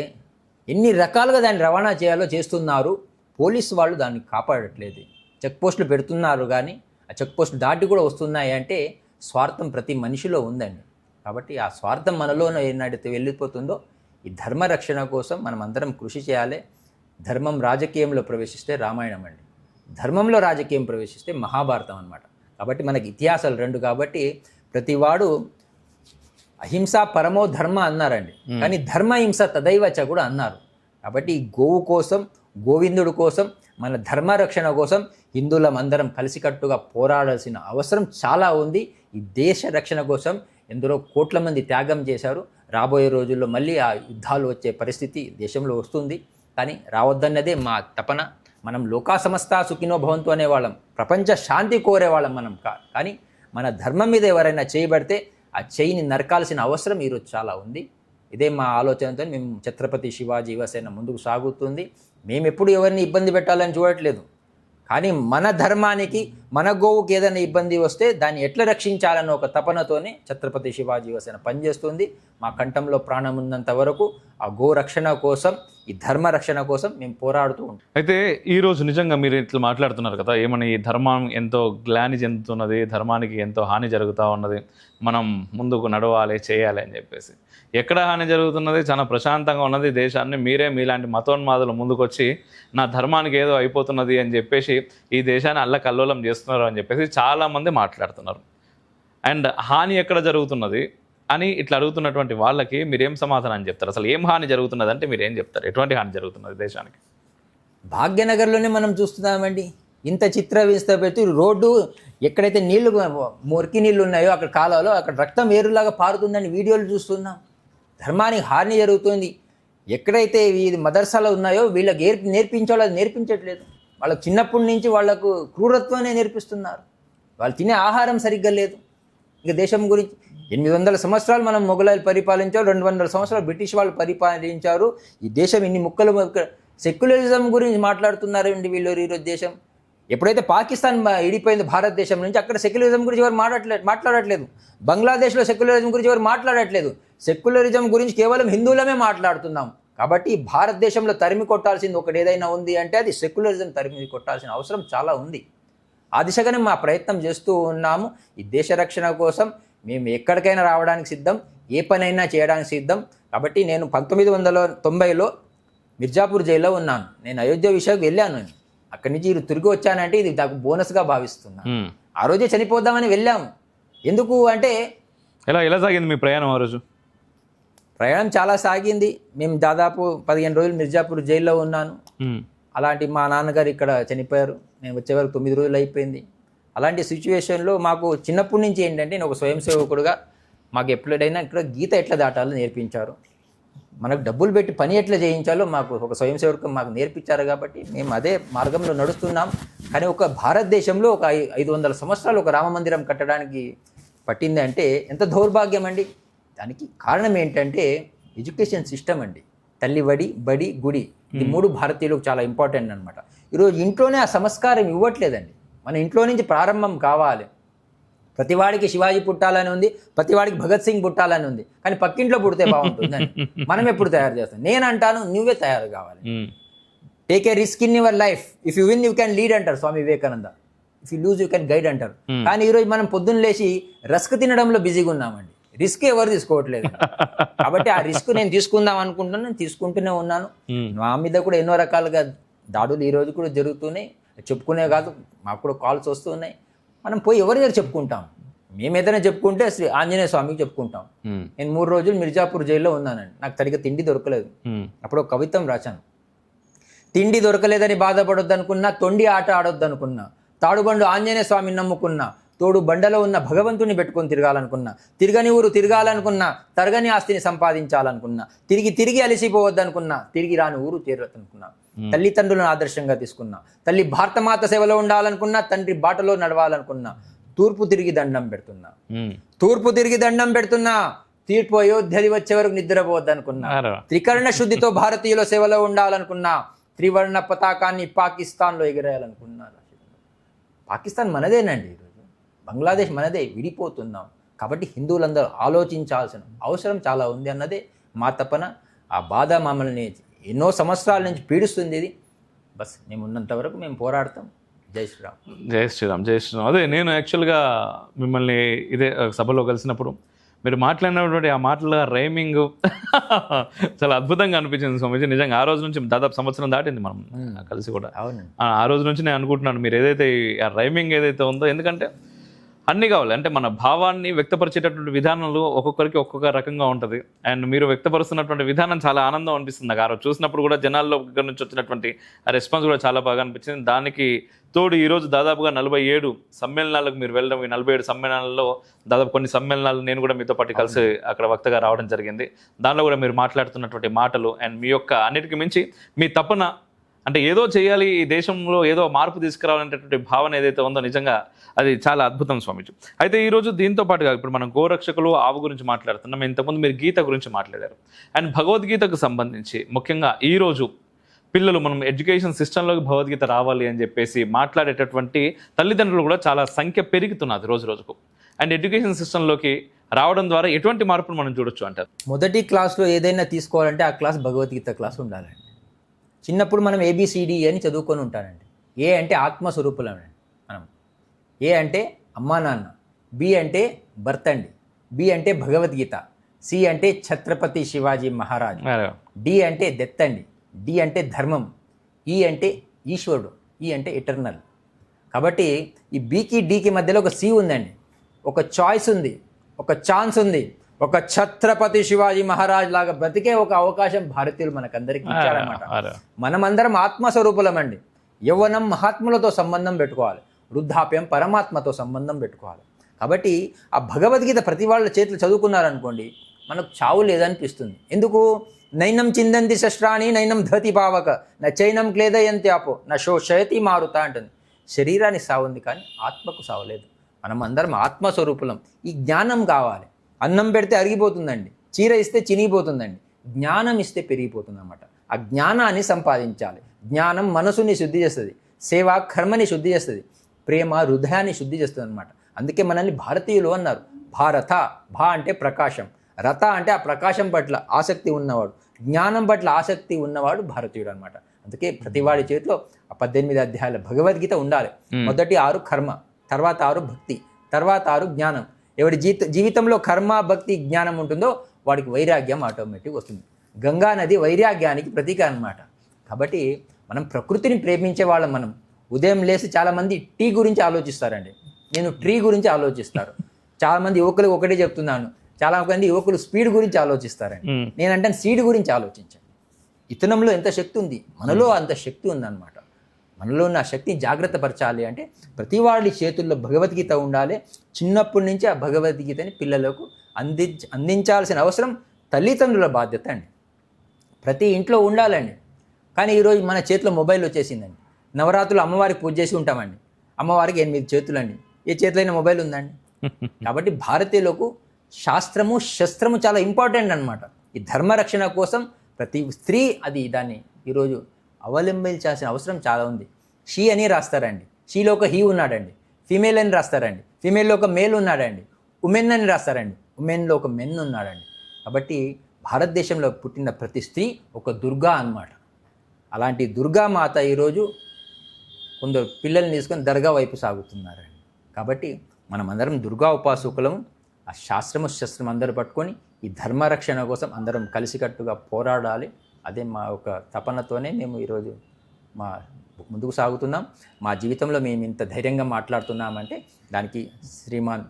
ఎన్ని రకాలుగా దాన్ని రవాణా చేయాలో చేస్తున్నారు. పోలీసు వాళ్ళు దాన్ని కాపాడట్లేదు. చెక్ పోస్టులు పెడుతున్నారు కానీ ఆ చెక్ పోస్ట్ దాటి కూడా వస్తున్నాయి అంటే స్వార్థం ప్రతి మనిషిలో ఉందండి. కాబట్టి ఆ స్వార్థం మనలో ఏనాడైతే వెళ్ళిపోతుందో ఈ ధర్మ రక్షణ కోసం మనం అందరం కృషి చేయాలి. ధర్మం రాజకీయంలో ప్రవేశిస్తే రామాయణం అండి, ధర్మంలో రాజకీయం ప్రవేశిస్తే మహాభారతం అన్నమాట. కాబట్టి మనకి ఇతిహాసాలు 2. కాబట్టి ప్రతివాడు అహింస పరమో ధర్మ అన్నారండి, కానీ ధర్మహింస తదైవచ కూడా అన్నారు. కాబట్టి గోవు కోసం, గోవిందుడు కోసం, మన ధర్మ రక్షణ కోసం హిందువులం అందరం కలిసికట్టుగా పోరాడాల్సిన అవసరం చాలా ఉంది. ఈ దేశ రక్షణ కోసం ఎందరో కోట్ల మంది త్యాగం చేశారు. రాబోయే రోజుల్లో మళ్ళీ ఆ యుద్ధాలు వచ్చే పరిస్థితి దేశంలో వస్తుంది, కానీ రావద్దన్నదే మా తపన. మనం లోకా సమస్త సుఖినో భవంతు అనేవాళ్ళం, ప్రపంచ శాంతి కోరేవాళ్ళం మనం కానీ మన ధర్మం మీద ఎవరైనా చేయబడితే ఆ చేయిని నరకాల్సిన అవసరం ఈరోజు చాలా ఉంది. ఇదే మా ఆలోచనతో మేము ఛత్రపతి శివాజీ యువసేన ముందుకు సాగుతుంది. మేము ఎప్పుడు ఎవరిని ఇబ్బంది పెట్టాలని చూడట్లేదు, కానీ మన ధర్మానికి, మన గోవుకి ఏదైనా ఇబ్బంది వస్తే దాన్ని ఎట్లా రక్షించాలన్న ఒక తపనతోనే ఛత్రపతి శివాజీ యువసేన పనిచేస్తుంది. మా కంఠంలో ప్రాణం ఉన్నంత వరకు ఆ గో రక్షణ కోసం, ఈ ధర్మ రక్షణ కోసం మేము పోరాడుతూ ఉంటాం. అయితే ఈరోజు నిజంగా మీరు ఇట్లా మాట్లాడుతున్నారు కదా, ఏమని ధర్మం ఎంతో గ్లాని చెందుతున్నది, ధర్మానికి ఎంతో హాని జరుగుతూ ఉన్నది, మనం ముందుకు నడవాలి, చేయాలి అని చెప్పేసి. ఎక్కడ హాని జరుగుతున్నది? చాలా ప్రశాంతంగా ఉన్నది దేశాన్ని. మీలాంటి మతోన్మాదులు ముందుకొచ్చి నా ధర్మానికి ఏదో అయిపోతున్నది అని చెప్పేసి ఈ దేశాన్ని అల్లకల్లోలం చేస్తున్నారు అని చెప్పేసి చాలామంది మాట్లాడుతున్నారు. అండ్ హాని ఎక్కడ జరుగుతున్నది అని ఇట్లా అడుగుతున్నటువంటి వాళ్ళకి మీరేం సమాధానం చెప్తారు? అసలు ఏం హాని జరుగుతున్నది అంటే మీరు ఏం చెప్తారు? ఎటువంటి హాని జరుగుతున్నది దేశానికి? భాగ్యనగర్లోనే మనం చూస్తున్నామండి, ఇంత చిత్రహింస పెట్టి రోడ్డు ఎక్కడైతే నీళ్లు మురికి నీళ్ళు ఉన్నాయో అక్కడ కాలాలో అక్కడ రక్తం ఏరులాగా పారుతుందని వీడియోలు చూస్తున్నాం. ధర్మానికి హాని జరుగుతుంది. ఎక్కడైతే ఈ మదర్సాలు ఉన్నాయో వీళ్ళకి నేర్పించాలో అది నేర్పించట్లేదు. వాళ్ళకు చిన్నప్పటి నుంచి వాళ్లకు క్రూరత్వాన్ని నేర్పిస్తున్నారు. వాళ్ళు తినే ఆహారం సరిగ్గా లేదు. ఇక దేశం గురించి 800 సంవత్సరాలు మనం మొఘలాయలు పరిపాలించారు, 200 సంవత్సరాలు బ్రిటిష్ వాళ్ళు పరిపాలించారు. ఈ దేశం ఇన్ని ముక్కలు సెక్యులరిజం గురించి మాట్లాడుతున్నారండి వీళ్ళు ఈరోజు దేశం. ఎప్పుడైతే పాకిస్తాన్ ఇడిపోయింది భారతదేశం నుంచి, అక్కడ సెక్యులరిజం గురించి ఎవరు మాట్లాడట్లేదు. బంగ్లాదేశ్లో సెక్యులరిజం గురించి ఎవరు మాట్లాడట్లేదు. సెక్యులరిజం గురించి కేవలం హిందువులమే మాట్లాడుతున్నాం. కాబట్టి భారతదేశంలో తరిమి కొట్టాల్సింది ఒకటి ఏదైనా ఉంది అంటే అది సెక్యులరిజం తరిమి కొట్టాల్సిన అవసరం చాలా ఉంది. ఆ దిశగానే మా ప్రయత్నం చేస్తూ ఉన్నాము. ఈ దేశ రక్షణ కోసం మేము ఎక్కడికైనా రావడానికి సిద్ధం, ఏ పనైనా చేయడానికి సిద్ధం. కాబట్టి నేను 1990లో మిర్జాపూర్ జైల్లో ఉన్నాను. నేను అయోధ్య విషయానికి వెళ్ళాను. అక్కడి నుంచి తిరిగి వచ్చానంటే ఇది నాకు బోనస్గా భావిస్తున్నాను. ఆ రోజే చనిపోద్దామని వెళ్ళాము. ఎందుకు అంటే ఎలా సాగింది మీ ప్రయాణం ఆ రోజు? ప్రయాణం చాలా సాగింది. మేము దాదాపు 15 రోజులు మిర్జాపూర్ జైల్లో ఉన్నాను. అలాంటి మా నాన్నగారు ఇక్కడ చనిపోయారు. నేను వచ్చే వరకు 9 రోజులు అయిపోయింది. అలాంటి సిచ్యువేషన్లో మాకు చిన్నప్పటి నుంచి ఏంటంటే నేను ఒక స్వయం సేవకుడుగా మాకు ఎప్పుడైనా ఇక్కడ గీత ఎట్లా దాటాలో నేర్పించారు. మనకు డబ్బులు పెట్టి పని ఎట్లా చేయించాలో మాకు ఒక స్వయం సేవకు మాకు నేర్పించారు. కాబట్టి మేము అదే మార్గంలో నడుస్తున్నాం. కానీ ఒక భారతదేశంలో ఒక 500 సంవత్సరాలు ఒక రామ మందిరం కట్టడానికి పట్టింది అంటే ఎంత దౌర్భాగ్యం అండి. దానికి కారణం ఏంటంటే ఎడ్యుకేషన్ సిస్టమ్ అండి. తల్లి బడి గుడి, ఈ 3 భారతీయులకు చాలా ఇంపార్టెంట్ అనమాట. ఈరోజు ఇంట్లోనే ఆ సంస్కారం ఇవ్వట్లేదండి. మన ఇంట్లో నుంచి ప్రారంభం కావాలి. ప్రతివాడికి శివాజీ పుట్టాలని ఉంది, ప్రతివాడికి భగత్ సింగ్ పుట్టాలని ఉంది. కానీ పక్కింట్లో పుడితే బాగుంటుందని మనం ఎప్పుడు తయారు చేస్తాం? నేను అంటాను, నువ్వే తయారు కావాలి. Take a risk in your life. If you win you can lead అంటారు Swami Vivekananda. If you lose you can guide అంటారు. కానీ ఈరోజు మనం పొద్దున్న లేచి రస్క్ తినడంలో బిజీగా ఉన్నామండి. రిస్క్ ఎవరు తీసుకోవట్లేదు. కాబట్టి ఆ రిస్క్ నేను తీసుకుందాం అనుకుంటున్నాను, నేను తీసుకుంటూనే ఉన్నాను. మా మీద కూడా ఎన్నో రకాలుగా దాడులు ఈ రోజు కూడా జరుగుతున్నాయి. చెప్పుకునే కాదు, మాకు కూడా కాల్స్ వస్తున్నాయి. మనం పోయి ఎవరి దగ్గర చెప్పుకుంటాం? మేము ఏదైనా చెప్పుకుంటే శ్రీ ఆంజనేయ స్వామికి చెప్పుకుంటాం. నేను 3 రోజులు మిర్జాపూర్ జైల్లో ఉన్నానండి. నాకు సరిగ్గా తిండి దొరకలేదు. అప్పుడు ఒక కవిత్వం రాశాను. తిండి దొరకలేదని బాధపడొద్దు అనుకున్నా, తొండి ఆట ఆడొద్దు అనుకున్నా, తాడుబండు ఆంజనేయ స్వామిని నమ్ముకున్నా, తోడు బండలో ఉన్న భగవంతుని పెట్టుకొని తిరగాలనుకున్నా, తిరగని ఊరు తిరగాలనుకున్నా, తరగని ఆస్తిని సంపాదించాలనుకున్నా, తిరిగి అలసిపోవద్దనుకున్నా, తిరిగి రాని ఊరు చేరనుకున్నా, తల్లిదండ్రులను ఆదర్శంగా తీసుకున్నా, తల్లి భారతమాత సేవలో ఉండాలనుకున్నా, తండ్రి బాటలో నడవాలనుకున్నా, తూర్పు తిరిగి దండం పెడుతున్నా, తీర్పు అయోధ్యది వచ్చే వరకు నిద్రపోవద్దనుకున్నా, త్రికరణ శుద్ధితో భారతీయుల సేవలో ఉండాలనుకున్నా, త్రివర్ణ పతాకాన్ని పాకిస్తాన్లో ఎగిరేయాలనుకున్నా. పాకిస్తాన్ మనదేనండి. ఈరోజు బంగ్లాదేశ్ మనదే, విడిపోతున్నాం. కాబట్టి హిందువులందరూ ఆలోచించాల్సిన అవసరం చాలా ఉంది అన్నదే మా తపన. ఆ బాధ మమ్మల్ని ఎన్నో సంవత్సరాల నుంచి పీడిస్తుంది. ఇది బస్ మేము ఉన్నంత వరకు మేము పోరాడతాం. జై శ్రీరామ్. జై శ్రీరామ్. జై శ్రీరామ్. అదే నేను యాక్చువల్గా మిమ్మల్ని ఇదే సభలో కలిసినప్పుడు మీరు మాట్లాడినటువంటి ఆ మాటల రైమింగ్ చాలా అద్భుతంగా అనిపించింది స్వామీజీ. నిజంగా ఆ రోజు నుంచి దాదాపు సంవత్సరం దాటింది మనం కలిసి కూడా. ఆ రోజు నుంచి నేను అనుకుంటున్నాను మీరు ఏదైతే ఆ రైమింగ్ ఏదైతే ఉందో, ఎందుకంటే అన్నీ కావాలి అంటే మన భావాన్ని వ్యక్తపరిచేటటువంటి విధానాలు ఒక్కొక్కరికి ఒక్కొక్క రకంగా ఉంటుంది. అండ్ మీరు వ్యక్తపరుస్తున్నటువంటి విధానం చాలా ఆనందం అనిపిస్తుంది నాకు. ఆ రోజు చూసినప్పుడు కూడా జనాల్లో దగ్గర నుంచి వచ్చినటువంటి ఆ రెస్పాన్స్ కూడా చాలా బాగా అనిపించింది. దానికి తోడు ఈరోజు దాదాపుగా 47 సమ్మేళనాలకు మీరు వెళ్ళడం, ఈ 47 సమ్మేళనాలలో దాదాపు కొన్ని సమ్మేళనాలు నేను కూడా మీతో పాటు కలిసి అక్కడ వక్తగా రావడం జరిగింది. దానిలో కూడా మీరు మాట్లాడుతున్నటువంటి మాటలు అండ్ మీ యొక్క అన్నిటికీ మించి మీ తపన అంటే ఏదో చేయాలి, ఈ దేశంలో ఏదో మార్పు తీసుకురావాలనేటటువంటి భావన ఏదైతే ఉందో నిజంగా అది చాలా అద్భుతం స్వామీజీ. అయితే ఈరోజు దీంతో పాటుగా ఇప్పుడు మనం గోరక్షకులు ఆవు గురించి మాట్లాడుతున్నాం. ఇంతకుముందు మీరు గీత గురించి మాట్లాడారు. అండ్ భగవద్గీతకు సంబంధించి ముఖ్యంగా ఈరోజు పిల్లలు మనం ఎడ్యుకేషన్ సిస్టంలోకి భగవద్గీత రావాలి అని చెప్పేసి మాట్లాడేటటువంటి తల్లిదండ్రులు కూడా చాలా సంఖ్య పెరుగుతున్నది రోజు రోజుకు. అండ్ ఎడ్యుకేషన్ సిస్టంలోకి రావడం ద్వారా ఎటువంటి మార్పును మనం చూడొచ్చు అంటారు? మొదటి క్లాస్లో ఏదైనా తీసుకోవాలంటే ఆ క్లాస్ భగవద్గీత క్లాస్ ఉండాలండి. చిన్నప్పుడు మనం ABCD అని చదువుకొని ఉంటానండి. ఏ అంటే ఆత్మస్వరూపులమండి మనం. ఏ అంటే అమ్మా నాన్న, బి అంటే భర్త అండి, బి అంటే భగవద్గీత, సి అంటే ఛత్రపతి శివాజీ మహారాజ్, డి అంటే దెత్ అండి, డి అంటే ధర్మం, ఈ అంటే ఈశ్వరుడు, ఈ అంటే ఎటర్నల్. కాబట్టి ఈ బికి డికి మధ్యలో ఒక సి ఉందండి, ఒక చాయిస్ ఉంది, ఒక ఛాన్స్ ఉంది. ఒక ఛత్రపతి శివాజీ మహారాజ్ లాగా బ్రతికే ఒక అవకాశం భారతీయులు మనకందరికీ ఇచ్చారన్నమాట. మనమందరం ఆత్మస్వరూపులం అండి. యవ్వనం మహాత్ములతో సంబంధం పెట్టుకోవాలి, వృద్ధాప్యం పరమాత్మతో సంబంధం పెట్టుకోవాలి. కాబట్టి ఆ భగవద్గీత ప్రతి వాళ్ళ చేతులు చదువుకున్నారనుకోండి, మనకు చావు లేదనిపిస్తుంది. ఎందుకు? నైనం చిందంతి శస్త్రాన్ని నైనం ధతి పావక నైనం క్లేదయంతి ఆపో నా శోషయతి మారుతా అంటుంది. శరీరానికి సావుంది కానీ ఆత్మకు సావలేదు. మనం అందరం ఆత్మస్వరూపులం. ఈ జ్ఞానం కావాలి. అన్నం పెడితే అరిగిపోతుందండి, చీర ఇస్తే చినిగిపోతుందండి, జ్ఞానం ఇస్తే పెరిగిపోతుంది అన్నమాట. ఆ జ్ఞానాన్ని సంపాదించాలి. జ్ఞానం మనసుని శుద్ధి చేస్తుంది, సేవ కర్మని శుద్ధి చేస్తుంది, ప్రేమ హృదయాన్ని శుద్ధి చేస్తుంది అనమాట. అందుకే మనల్ని భారతీయులు అన్నారు. భారత, భా అంటే ప్రకాశం, రథ అంటే ఆ ప్రకాశం పట్ల ఆసక్తి ఉన్నవాడు, జ్ఞానం పట్ల ఆసక్తి ఉన్నవాడు భారతీయుడు అనమాట. అందుకే ప్రతివాడి చేతిలో ఆ 18 అధ్యాయాల భగవద్గీత ఉండాలి. మొదటి 6 కర్మ, తర్వాత 6 భక్తి, తర్వాత 6 జ్ఞానం. ఎవడి జీవితంలో కర్మ, భక్తి, జ్ఞానం ఉంటుందో వాడికి వైరాగ్యం ఆటోమేటిక్ వస్తుంది. గంగా నది వైరాగ్యానికి ప్రతీక అన్నమాట. కాబట్టి మనం ప్రకృతిని ప్రేమించే వాళ్ళం. మనం ఉదయం లేచి చాలామంది టీ గురించి ఆలోచిస్తారండి, నేను ట్రీ గురించి ఆలోచిస్తారు. చాలామంది యువకులు ఒకటే చెప్తున్నాను, చాలా మంది యువకులు స్పీడ్ గురించి ఆలోచిస్తారండి. నేనంటే సీడ్ గురించి ఆలోచించండి. ఇతనంలో ఎంత శక్తి ఉంది, మనలో అంత శక్తి ఉందన్నమాట. మనలో ఉన్న శక్తిని జాగ్రత్త పరచాలి అంటే ప్రతి వాళ్ళ చేతుల్లో భగవద్గీత ఉండాలి. చిన్నప్పటి నుంచి ఆ భగవద్గీతని పిల్లలకు అందించాల్సిన అవసరం తల్లిదండ్రుల బాధ్యత అండి. ప్రతి ఇంట్లో ఉండాలండి. కానీ ఈరోజు మన చేతిలో మొబైల్ వచ్చేసిందండి. నవరాత్రులు అమ్మవారికి పూజ చేసి ఉంటామండి, అమ్మవారికి 8 చేతులండి, ఏ చేతిలో మొబైల్ ఉందండి. కాబట్టి భారతీయులకు శాస్త్రము శస్త్రము చాలా ఇంపార్టెంట్ అనమాట. ఈ ధర్మరక్షణ కోసం ప్రతి స్త్రీ దాన్ని ఈరోజు అవలంబించాల్సిన అవసరం చాలా ఉంది. షీ అని రాస్తారండి, షీలో ఒక హీ ఉన్నాడండి. ఫీమేల్ అని రాస్తారండి, ఫీమేల్లో ఒక మేల్ ఉన్నాడండి. ఉమెన్ అని రాస్తారండి, ఉమెన్లో ఒక మెన్ ఉన్నాడండి. కాబట్టి భారతదేశంలో పుట్టిన ప్రతి స్త్రీ ఒక దుర్గా అన్నమాట. అలాంటి దుర్గామాత ఈరోజు కొందరు పిల్లల్ని తీసుకొని దర్గా వైపు సాగుతున్నారండి. కాబట్టి మనమందరం దుర్గా ఉపాసకులము. ఆ శాస్త్రము శస్త్రం అందరూ పట్టుకొని ఈ ధర్మరక్షణ కోసం అందరం కలిసికట్టుగా పోరాడాలి. అదే మా ఒక తపనతోనే మేము ఈరోజు ముందుకు సాగుతున్నాం. మా జీవితంలో మేము ఇంత ధైర్యంగా మాట్లాడుతున్నామంటే దానికి శ్రీమాన్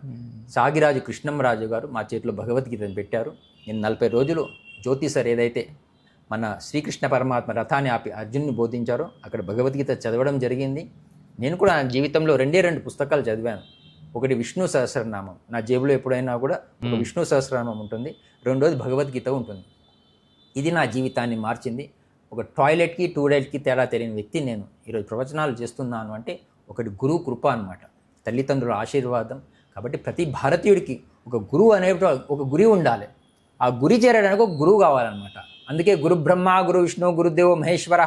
సాగిరాజు కృష్ణంరాజు గారు మా చేతిలో భగవద్గీతను పెట్టారు. నేను 40 రోజులు జ్యోతి సార్ ఏదైతే మన శ్రీకృష్ణ పరమాత్మ రథాన్ని ఆపి అర్జున్ని బోధించారో అక్కడ భగవద్గీత చదవడం జరిగింది. నేను కూడా నా జీవితంలో 2 పుస్తకాలు చదివాను. ఒకటి విష్ణు సహస్రనామం, నా జేబులో ఎప్పుడైనా కూడా ఒక విష్ణు సహస్రనామం ఉంటుంది, 2వది భగవద్గీత ఉంటుంది. ఇది నా జీవితాన్ని మార్చింది. ఒక టాయిలెట్కి టూలెట్కి తేడా తెలియని వ్యక్తి నేను ఈరోజు ప్రవచనాలు చేస్తున్నాను అంటే ఒకటి గురువు కృప అనమాట, తల్లిదండ్రుల ఆశీర్వాదం. కాబట్టి ప్రతి భారతీయుడికి ఒక గురువు ఒక గురి ఉండాలి. ఆ గురి చేరడానికి ఒక గురువు కావాలన్నమాట. అందుకే గురు బ్రహ్మ గురు విష్ణు గురుదేవో మహేశ్వర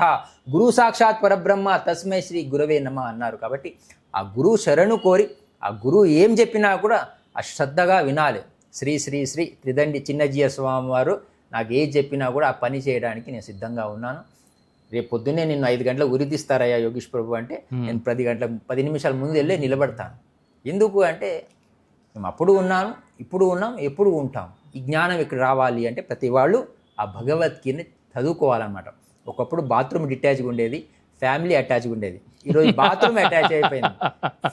గురు సాక్షాత్ పరబ్రహ్మ తస్మై శ్రీ గురవే నమ అన్నారు. కాబట్టి ఆ గురువు శరణు కోరి ఆ గురువు ఏం చెప్పినా కూడా ఆ శ్రద్ధగా వినాలి. శ్రీ శ్రీ శ్రీ త్రిదండి చిన్నజీయ స్వామి వారు నాకు ఏది చెప్పినా కూడా ఆ పని చేయడానికి నేను సిద్ధంగా ఉన్నాను. రేపు పొద్దున్నే నిన్ను 5 గంటలకు ఉరిదిస్తారయ్యా యోగీష్ ప్రభు అంటే నేను 10 నిమిషాల ముందు వెళ్ళి నిలబడతాను. ఎందుకు అంటే మేము అప్పుడు ఉన్నాను, ఇప్పుడు ఉన్నాం, ఎప్పుడు ఉంటాం. ఈ జ్ఞానం ఇక్కడ రావాలి అంటే ప్రతి వాళ్ళు ఆ భగవద్గీతని చదువుకోవాలన్నమాట. ఒకప్పుడు బాత్రూమ్ డిటాచ్గా ఉండేది, ఫ్యామిలీ అటాచ్గా ఉండేది. ఈరోజు బాత్రూమ్ అటాచ్ అయిపోయింది,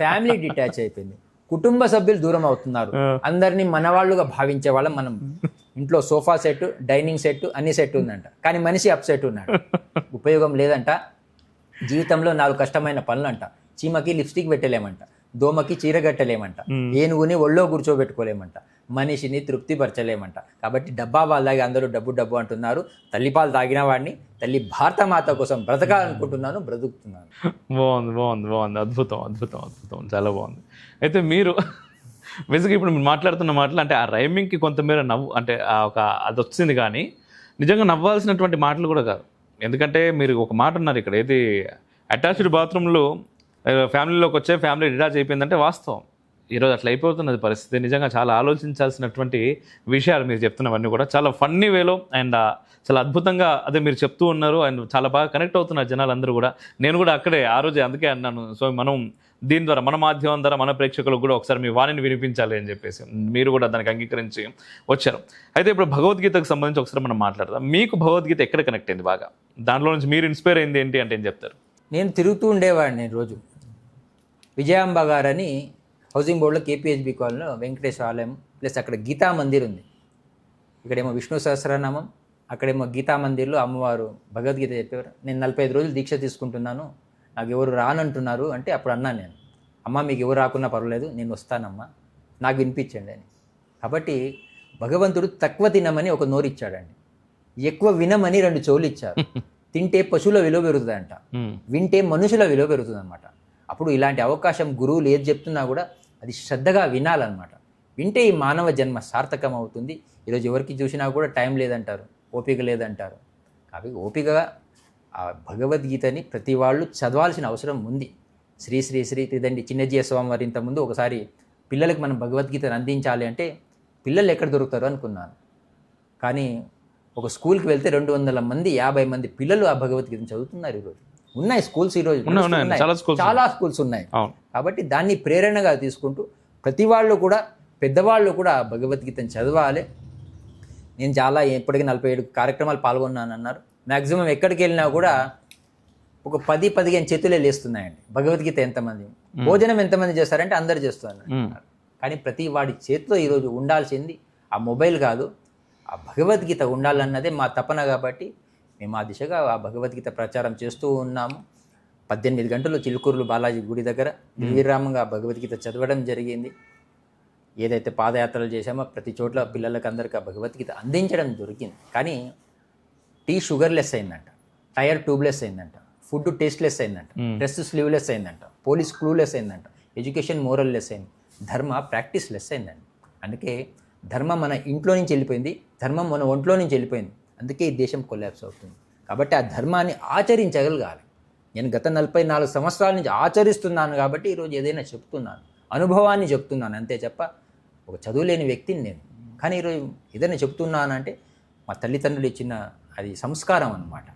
ఫ్యామిలీ డిటాచ్ అయిపోయింది. కుటుంబ సభ్యులు దూరం అవుతున్నారు. అందరినీ మనవాళ్ళుగా భావించే వాళ్ళం మనం. ఇంట్లో సోఫా సెట్, డైనింగ్ సెట్, అన్ని సెట్ ఉందంట, కానీ మనిషి అప్సెట్ ఉన్నాడు. ఉపయోగం లేదంట. జీవితంలో 4 కష్టమైన పనులంట. చీమకి లిప్స్టిక్ పెట్టలేమంట, దోమకి చీర కట్టలేమంట, ఏనుగుని ఒళ్ళో కూర్చోబెట్టుకోలేమంట, మనిషిని తృప్తిపరచలేమంట. కాబట్టి డబ్బా వాళ్ళకి అందరూ డబ్బు డబ్బు అంటున్నారు. తల్లిపాలు తాగిన వాడిని తల్లి భారతమాత కోసం బ్రతకాలనుకుంటున్నాను, బ్రతుకుతున్నాను. బాగుంది బాగుంది బాగుంది, అద్భుతం అద్భుతం అద్భుతం, చాలా బాగుంది. అయితే మీరు బేసిక్గా ఇప్పుడు మీరు మాట్లాడుతున్న మాటలు అంటే ఆ రైమింగ్కి కొంతమేర నవ్వు అంటే అది వచ్చింది, కానీ నిజంగా నవ్వాల్సినటువంటి మాటలు కూడా కాదు. ఎందుకంటే మీరు ఒక మాట ఉన్నారు ఇక్కడ, ఏది అటాచ్డ్ బాత్రూంలో ఫ్యామిలీలోకి వచ్చే ఫ్యామిలీ డిటాచ్ అయిపోయిందంటే వాస్తవం. ఈరోజు అట్లా అయిపోతున్నది పరిస్థితి. నిజంగా చాలా ఆలోచించాల్సినటువంటి విషయాలు మీరు చెప్తున్నవన్నీ కూడా చాలా ఫన్నీ వేలో అండ్ చాలా అద్భుతంగా అదే మీరు చెప్తూ ఉన్నారు. అండ్ చాలా బాగా కనెక్ట్ అవుతున్నారు జనాలందరూ కూడా. నేను కూడా అక్కడే ఆ రోజే అందుకే అన్నాను, సో మనం దీని ద్వారా మన మాధ్యమం ద్వారా మన ప్రేక్షకులకు కూడా ఒకసారి మీ వాణిని వినిపించాలి అని చెప్పేసి మీరు కూడా దానికి అంగీకరించి వచ్చారు. అయితే ఇప్పుడు భగవద్గీతకు సంబంధించి ఒకసారి మనం మాట్లాడదాం. మీకు భగవద్గీత ఎక్కడ కనెక్ట్ అయింది బాగా? దాంట్లో నుంచి మీరు ఇన్స్పైర్ అయింది ఏంటి అంటే ఏం చెప్తారు? నేను తిరుగుతూ ఉండేవాడిని రోజు. విజయాంబ గారని హౌసింగ్ బోర్డులో కేపీహెచ్బి కాలనీలో వెంకటేశ్వర ఆలయం ప్లస్ అక్కడ గీతా మందిర్ ఉంది. ఇక్కడేమో విష్ణు సహస్రనామం, అక్కడేమో గీతా మందిర్లో అమ్మవారు భగవద్గీత చెప్పేవారు. నేను 45 రోజులు దీక్ష తీసుకుంటున్నాను, నాకు ఎవరు రానంటున్నారు అంటే అప్పుడు అన్నాను నేను, అమ్మ మీకు ఎవరు రాకున్నా పర్వాలేదు, నేను వస్తానమ్మా, నాకు వినిపించండి అని. కాబట్టి భగవంతుడు తక్కువ తినమని ఒక నోరు ఇచ్చాడండి, ఎక్కువ వినమని 2 చెవులు ఇచ్చారు. తింటే పశువుల విలువ పెరుగుతుందంట, వింటే మనుషుల విలువ పెరుగుతుంది అనమాట. అప్పుడు ఇలాంటి అవకాశం గురువులు ఏది చెప్తున్నా కూడా అది శ్రద్ధగా వినాలన్నమాట. వింటే ఈ మానవ జన్మ సార్థకం అవుతుంది. ఈరోజు ఎవరికి చూసినా కూడా టైం లేదంటారు, ఓపిక లేదంటారు. కాబట్టి ఓపికగా ఆ భగవద్గీతని ప్రతి వాళ్ళు చదవాల్సిన అవసరం ఉంది. శ్రీ శ్రీ శ్రీ ఇదండి చిన్నజీయ స్వామి వారి ఇంతకుముందు ఒకసారి పిల్లలకు మనం భగవద్గీతను అందించాలి అంటే పిల్లలు ఎక్కడ దొరుకుతారు అనుకున్నాను. కానీ ఒక స్కూల్కి వెళ్తే 200 మంది 50 మంది పిల్లలు ఆ భగవద్గీతను చదువుతున్నారు ఈరోజు. ఉన్నాయి స్కూల్స్ ఈరోజు ఉన్నాయి. చాలా స్కూల్స్ ఉన్నాయి. కాబట్టి దాన్ని ప్రేరణగా తీసుకుంటూ ప్రతి వాళ్ళు కూడా పెద్దవాళ్ళు కూడా భగవద్గీతను చదవాలి. నేను చాలా ఇప్పటికీ 47 కార్యక్రమాలు పాల్గొన్నాను అన్నారు. మ్యాక్సిమం ఎక్కడికి వెళ్ళినా కూడా ఒక 10-15 చేతులే లేస్తున్నాయండి. భగవద్గీత ఎంతమంది, భోజనం ఎంతమంది చేస్తారంటే అందరు చేస్తున్నారు. కానీ ప్రతి వాడి చేతిలో ఈరోజు ఉండాల్సింది ఆ మొబైల్ కాదు, ఆ భగవద్గీత ఉండాలన్నదే మా తపన. కాబట్టి మేము ఆ దిశగా ఆ భగవద్గీత ప్రచారం చేస్తూ ఉన్నాము. 18 గంటలు చిలుకూరులు బాలాజీ గుడి దగ్గర నిర్విరామంగా భగవద్గీత చదవడం జరిగింది. ఏదైతే పాదయాత్రలు చేశామో ప్రతి చోట్ల పిల్లలకు అందరికీ ఆ భగవద్గీత అందించడం దొరికింది. కానీ టీ షుగర్లెస్ అయిందంట, టైర్ ట్యూబ్లెస్ అయిందంట, ఫుడ్ టేస్ట్లెస్ అయిందంట, డ్రెస్ స్లీవ్లెస్ అయిందంట, పోలీస్ క్లూలెస్ అయిందంట, ఎడ్యుకేషన్ మోరల్ లెస్ అయింది, ధర్మ ప్రాక్టీస్ లెస్ అయిందండి. అందుకే ధర్మం మన ఇంట్లో నుంచి వెళ్ళిపోయింది, ధర్మం మన ఒంట్లో నుంచి వెళ్ళిపోయింది. అందుకే ఈ దేశం కొలాప్స్ అవుతుంది. కాబట్టి ఆ ధర్మాన్ని ఆచరించగలగాలి. నేను గత 44 సంవత్సరాల నుంచి ఆచరిస్తున్నాను కాబట్టి ఈరోజు ఏదైనా చెప్తున్నాను, అనుభవాన్ని చెప్తున్నాను అంతే చెప్ప ఒక చదువులేని వ్యక్తిని నేను. కానీ ఈరోజు ఏదైనా చెప్తున్నానంటే మా తల్లిదండ్రులు ఇచ్చిన అది సంస్కారం అన్నమాట.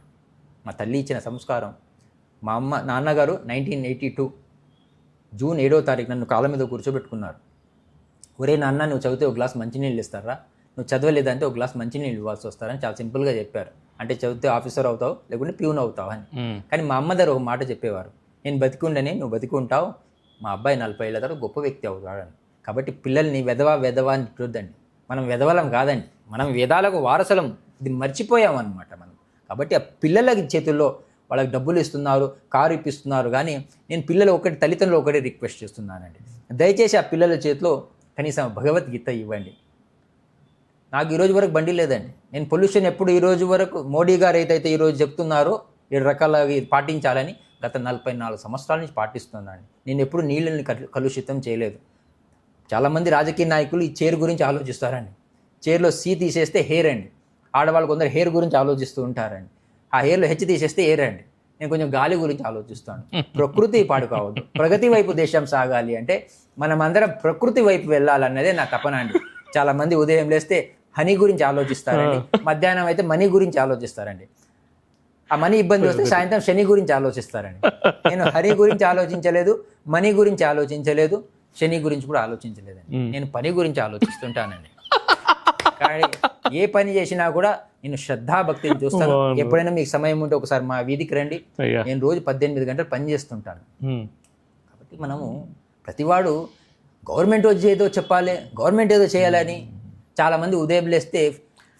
మా తల్లి ఇచ్చిన సంస్కారం. మా నాన్నగారు 1982 జూన్ 7వ తారీఖు నన్ను కాళ్ళ మీద కూర్చోబెట్టుకున్నారు. ఒరే నాన్న, నువ్వు చదివితే ఒక గ్లాస్ మంచినీళ్ళు ఇస్తారా, నువ్వు చదవలేదంటే ఒక గ్లాస్ మంచినీళ్ళు ఇవ్వాల్సి వస్తారని చాలా సింపుల్గా చెప్పారు. అంటే చదివితే ఆఫీసర్ అవుతావు లేకుంటే ప్యూన్ అవుతావు అని. కానీ మా అమ్మ దగ్గర ఒక మాట చెప్పేవారు, నేను బతికుండని నువ్వు బతికుంటావు, మా అబ్బాయి 40 ఏళ్ళ తర్వాత గొప్ప వ్యక్తి అవుతాడని. కాబట్టి పిల్లల్ని వెధవా అని చూద్దండి. మనం వెధవలం కాదండి, మనం వేదాలకు వారసులం. ఇది మర్చిపోయామన్నమాట మనం. కాబట్టి ఆ పిల్లలకి చేతుల్లో వాళ్ళకి డబ్బులు ఇస్తున్నారు, కారు ఇప్పిస్తున్నారు. కానీ నేను పిల్లలు తల్లిదండ్రులు ఒకటే రిక్వెస్ట్ చేస్తున్నానండి, దయచేసి ఆ పిల్లల చేతిలో కనీసం భగవద్గీత ఇవ్వండి. నాకు ఈరోజు వరకు బండి లేదండి. నేను పొల్యూషన్ ఎప్పుడు ఈరోజు వరకు మోడీ గారు ఏదైతే ఈరోజు చెప్తున్నారో 7 రకాల పాటించాలని గత 44 సంవత్సరాల నుంచి పాటిస్తున్నాను. నేను ఎప్పుడు నీళ్ళని కలుషితం చేయలేదు. చాలామంది రాజకీయ నాయకులు ఈ చైర్ గురించి ఆలోచిస్తారండి. చైర్లో సి తీసేస్తే హెయిర్ అండి. ఆడవాళ్ళు కొందరు హెయిర్ గురించి ఆలోచిస్తూ ఉంటారండి. ఆ హెయిర్లో హెచ్ తీసేస్తే ఎయిర్ అండి. నేను కొంచెం గాలి గురించి ఆలోచిస్తాను. ప్రకృతి పాడు కావద్దు, ప్రగతి వైపు దేశం సాగాలి అంటే మనం అందరం ప్రకృతి వైపు వెళ్ళాలన్నదే నా తపన అండి. చాలా మంది ఉదయం లేస్తే హనీ గురించి ఆలోచిస్తారండి, మధ్యాహ్నం అయితే మనీ గురించి ఆలోచిస్తారండి. ఆ మనీ ఇబ్బంది వస్తే సాయంత్రం శని గురించి ఆలోచిస్తారండి. నేను హరి గురించి ఆలోచించలేదు, మనీ గురించి ఆలోచించలేదు, శని గురించి కూడా ఆలోచించలేదండి. నేను పని గురించి ఆలోచిస్తుంటానండి. కానీ ఏ పని చేసినా కూడా నేను శ్రద్ధాభక్తిని చూస్తాను. ఎప్పుడైనా మీకు సమయం ఉంటే ఒకసారి మా వీధికి రండి. నేను రోజు 18 గంటలు పని చేస్తుంటాను. కాబట్టి మనము ప్రతివాడు గవర్నమెంట్ వచ్చి ఏదో చెప్పాలి, గవర్నమెంట్ ఏదో చేయాలని చాలామంది ఉదయం లేస్తే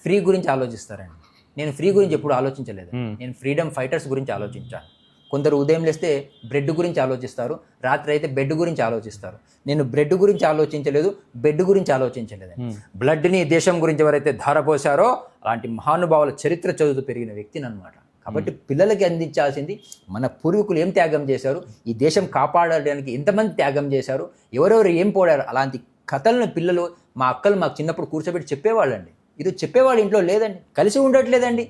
ఫ్రీ గురించి ఆలోచిస్తారండి. నేను ఫ్రీ గురించి ఎప్పుడు ఆలోచించలేదు. నేను ఫ్రీడమ్ ఫైటర్స్ గురించి ఆలోచించాను. కొందరు ఉదయం లేస్తే బ్రెడ్ గురించి ఆలోచిస్తారు, రాత్రి అయితే బెడ్ గురించి ఆలోచిస్తారు. నేను బ్రెడ్ గురించి ఆలోచించలేదు, బెడ్ గురించి ఆలోచించలేదు. బ్లడ్ని దేశం గురించి ఎవరైతే ధారపోసారో అలాంటి మహానుభావుల చరిత్ర చదువుతూ పెరిగిన వ్యక్తిని అనమాట. కాబట్టి పిల్లలకి అందించాల్సింది మన పూర్వీకులు ఏం త్యాగం చేశారు, ఈ దేశం కాపాడడానికి ఎంతమంది త్యాగం చేశారు, ఎవరెవరు ఏం పోడారు, అలాంటి కథలను పిల్లలు మా అక్కలు మాకు చిన్నప్పుడు కూర్చోబెట్టి చెప్పేవాళ్ళండి. ఇది చెప్పేవాళ్ళు ఇంట్లో లేదండి, కలిసి ఉండట్లేదండి.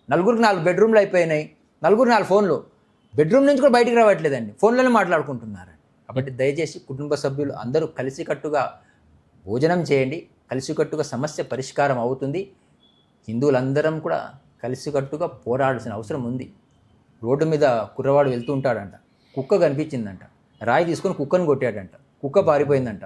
4 బెడ్రూమ్లు అయిపోయినాయి, 4 ఫోన్లు, బెడ్రూమ్ నుంచి కూడా బయటికి రావట్లేదండి, ఫోన్లోనే మాట్లాడుకుంటున్నారండి. కాబట్టి దయచేసి కుటుంబ సభ్యులు అందరూ కలిసికట్టుగా భోజనం చేయండి, కలిసికట్టుగా సమస్య పరిష్కారం అవుతుంది. హిందువులందరం కూడా కలిసికట్టుగా పోరాడాల్సిన అవసరం ఉంది. రోడ్డు మీద కుర్రవాడు వెళ్తూ ఉంటాడంట, కుక్క కనిపించిందంట, రాయి తీసుకొని కుక్కను కొట్టాడంట, కుక్క పారిపోయిందంట,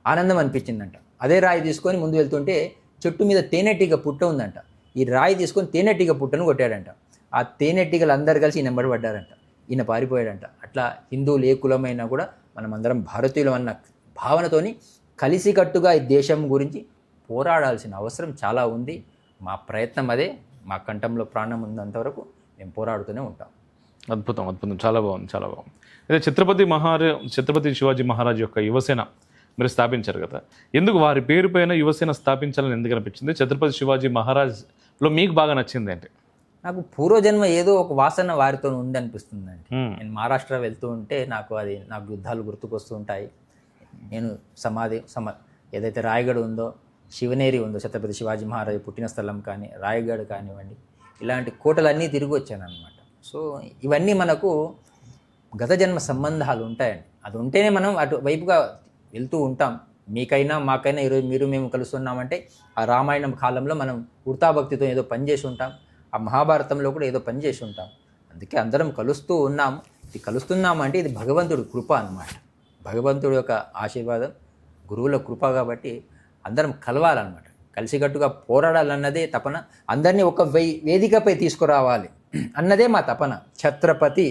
ఆనందం అనిపించిందంట. అదే రాయి తీసుకొని ముందు వెళ్తుంటే చెట్టు మీద తేనెటీగ పుట్ట ఉందంట, ఈ రాయి తీసుకొని తేనెటీగ పుట్టను కొట్టాడంట. ఆ తేనెటీగలు అందరు కలిసి ఈయన పడ్డారంట, ఈయన పారిపోయాడంట. అట్లా హిందువులు ఏ కులమైనా కూడా మనమందరం భారతీయులు అన్న భావనతోని కలిసికట్టుగా ఈ దేశం గురించి పోరాడాల్సిన అవసరం చాలా ఉంది. మా ప్రయత్నం అదే. మా కంఠంలో ప్రాణం ఉన్నంతవరకు మేము పోరాడుతూనే ఉంటాం. అద్భుతం, అద్భుతం, చాలా బాగుంది, చాలా బాగుంది. అదే ఛత్రపతి శివాజీ మహారాజ్ యొక్క యువసేన మీరు స్థాపించారు కదా, ఎందుకు వారి పేరు పైన యువసేన స్థాపించాలని ఎందుకు అనిపించింది? ఛత్రపతి శివాజీ మహారాజ్లో మీకు బాగా నచ్చింది ఏంటి? నాకు పూర్వజన్మ ఏదో ఒక వాసన వారితో ఉంది అనిపిస్తుందండి. నేను మహారాష్ట్ర వెళ్తూ ఉంటే నాకు యుద్ధాలు గుర్తుకొస్తూ ఉంటాయి. నేను ఏదైతే రాయగఢ్ ఉందో, శివనేరి ఉందో, ఛత్రపతి శివాజీ మహారాజు పుట్టిన స్థలం కానీ, రాయగఢ్ కానివ్వండి, ఇలాంటి కోటలన్నీ తిరిగి వచ్చాను అనమాట. సో ఇవన్నీ మనకు గత జన్మ సంబంధాలు ఉంటాయండి. అది ఉంటేనే మనం అటువైపుగా వెళ్తూ ఉంటాం. మీకైనా మాకైనా ఈరోజు మీరు మేము కలుస్తున్నామంటే ఆ రామాయణం కాలంలో మనం వృతాభక్తితో ఏదో పని చేసి ఉంటాం, ఆ మహాభారతంలో కూడా ఏదో పని చేసి ఉంటాం. అందుకే అందరం కలుస్తూ ఉన్నాం. ఇది కలుస్తున్నామంటే ఇది భగవంతుడి కృప అన్నమాట. భగవంతుడి యొక్క ఆశీర్వాదం, గురువుల కృప. కాబట్టి అందరం కలవాలన్నమాట, కలిసికట్టుగా పోరాడాలన్నదే తపన. అందరినీ ఒక వేదికపై తీసుకురావాలి అన్నదే మా తపన. ఛత్రపతి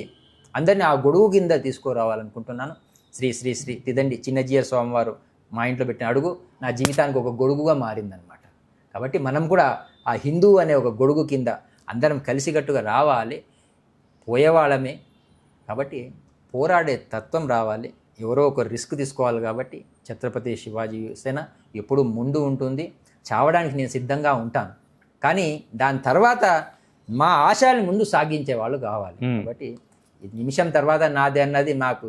అందరినీ ఆ గొడుగు కింద తీసుకురావాలనుకుంటున్నాను. శ్రీ శ్రీ శ్రీ తిదండి చిన్నజీయర్ స్వామివారు మా ఇంట్లో పెట్టిన అడుగు నా జీవితానికి ఒక గొడుగుగా మారిందనమాట. కాబట్టి మనం కూడా ఆ హిందూ అనే ఒక గొడుగు కింద అందరం కలిసికట్టుగా రావాలి. పోయేవాళ్ళమే కాబట్టి పోరాడే తత్వం రావాలి. ఎవరో ఒక రిస్క్ తీసుకోవాలి. కాబట్టి ఛత్రపతి శివాజీ సేన ఎప్పుడూ ముందు ఉంటుంది. చావడానికి నేను సిద్ధంగా ఉంటాను. కానీ దాని తర్వాత మా ఆశయాన్ని ముందు సాగించే వాళ్ళు కావాలి. కాబట్టి ఈ నిమిషం తర్వాత నాది అన్నది నాకు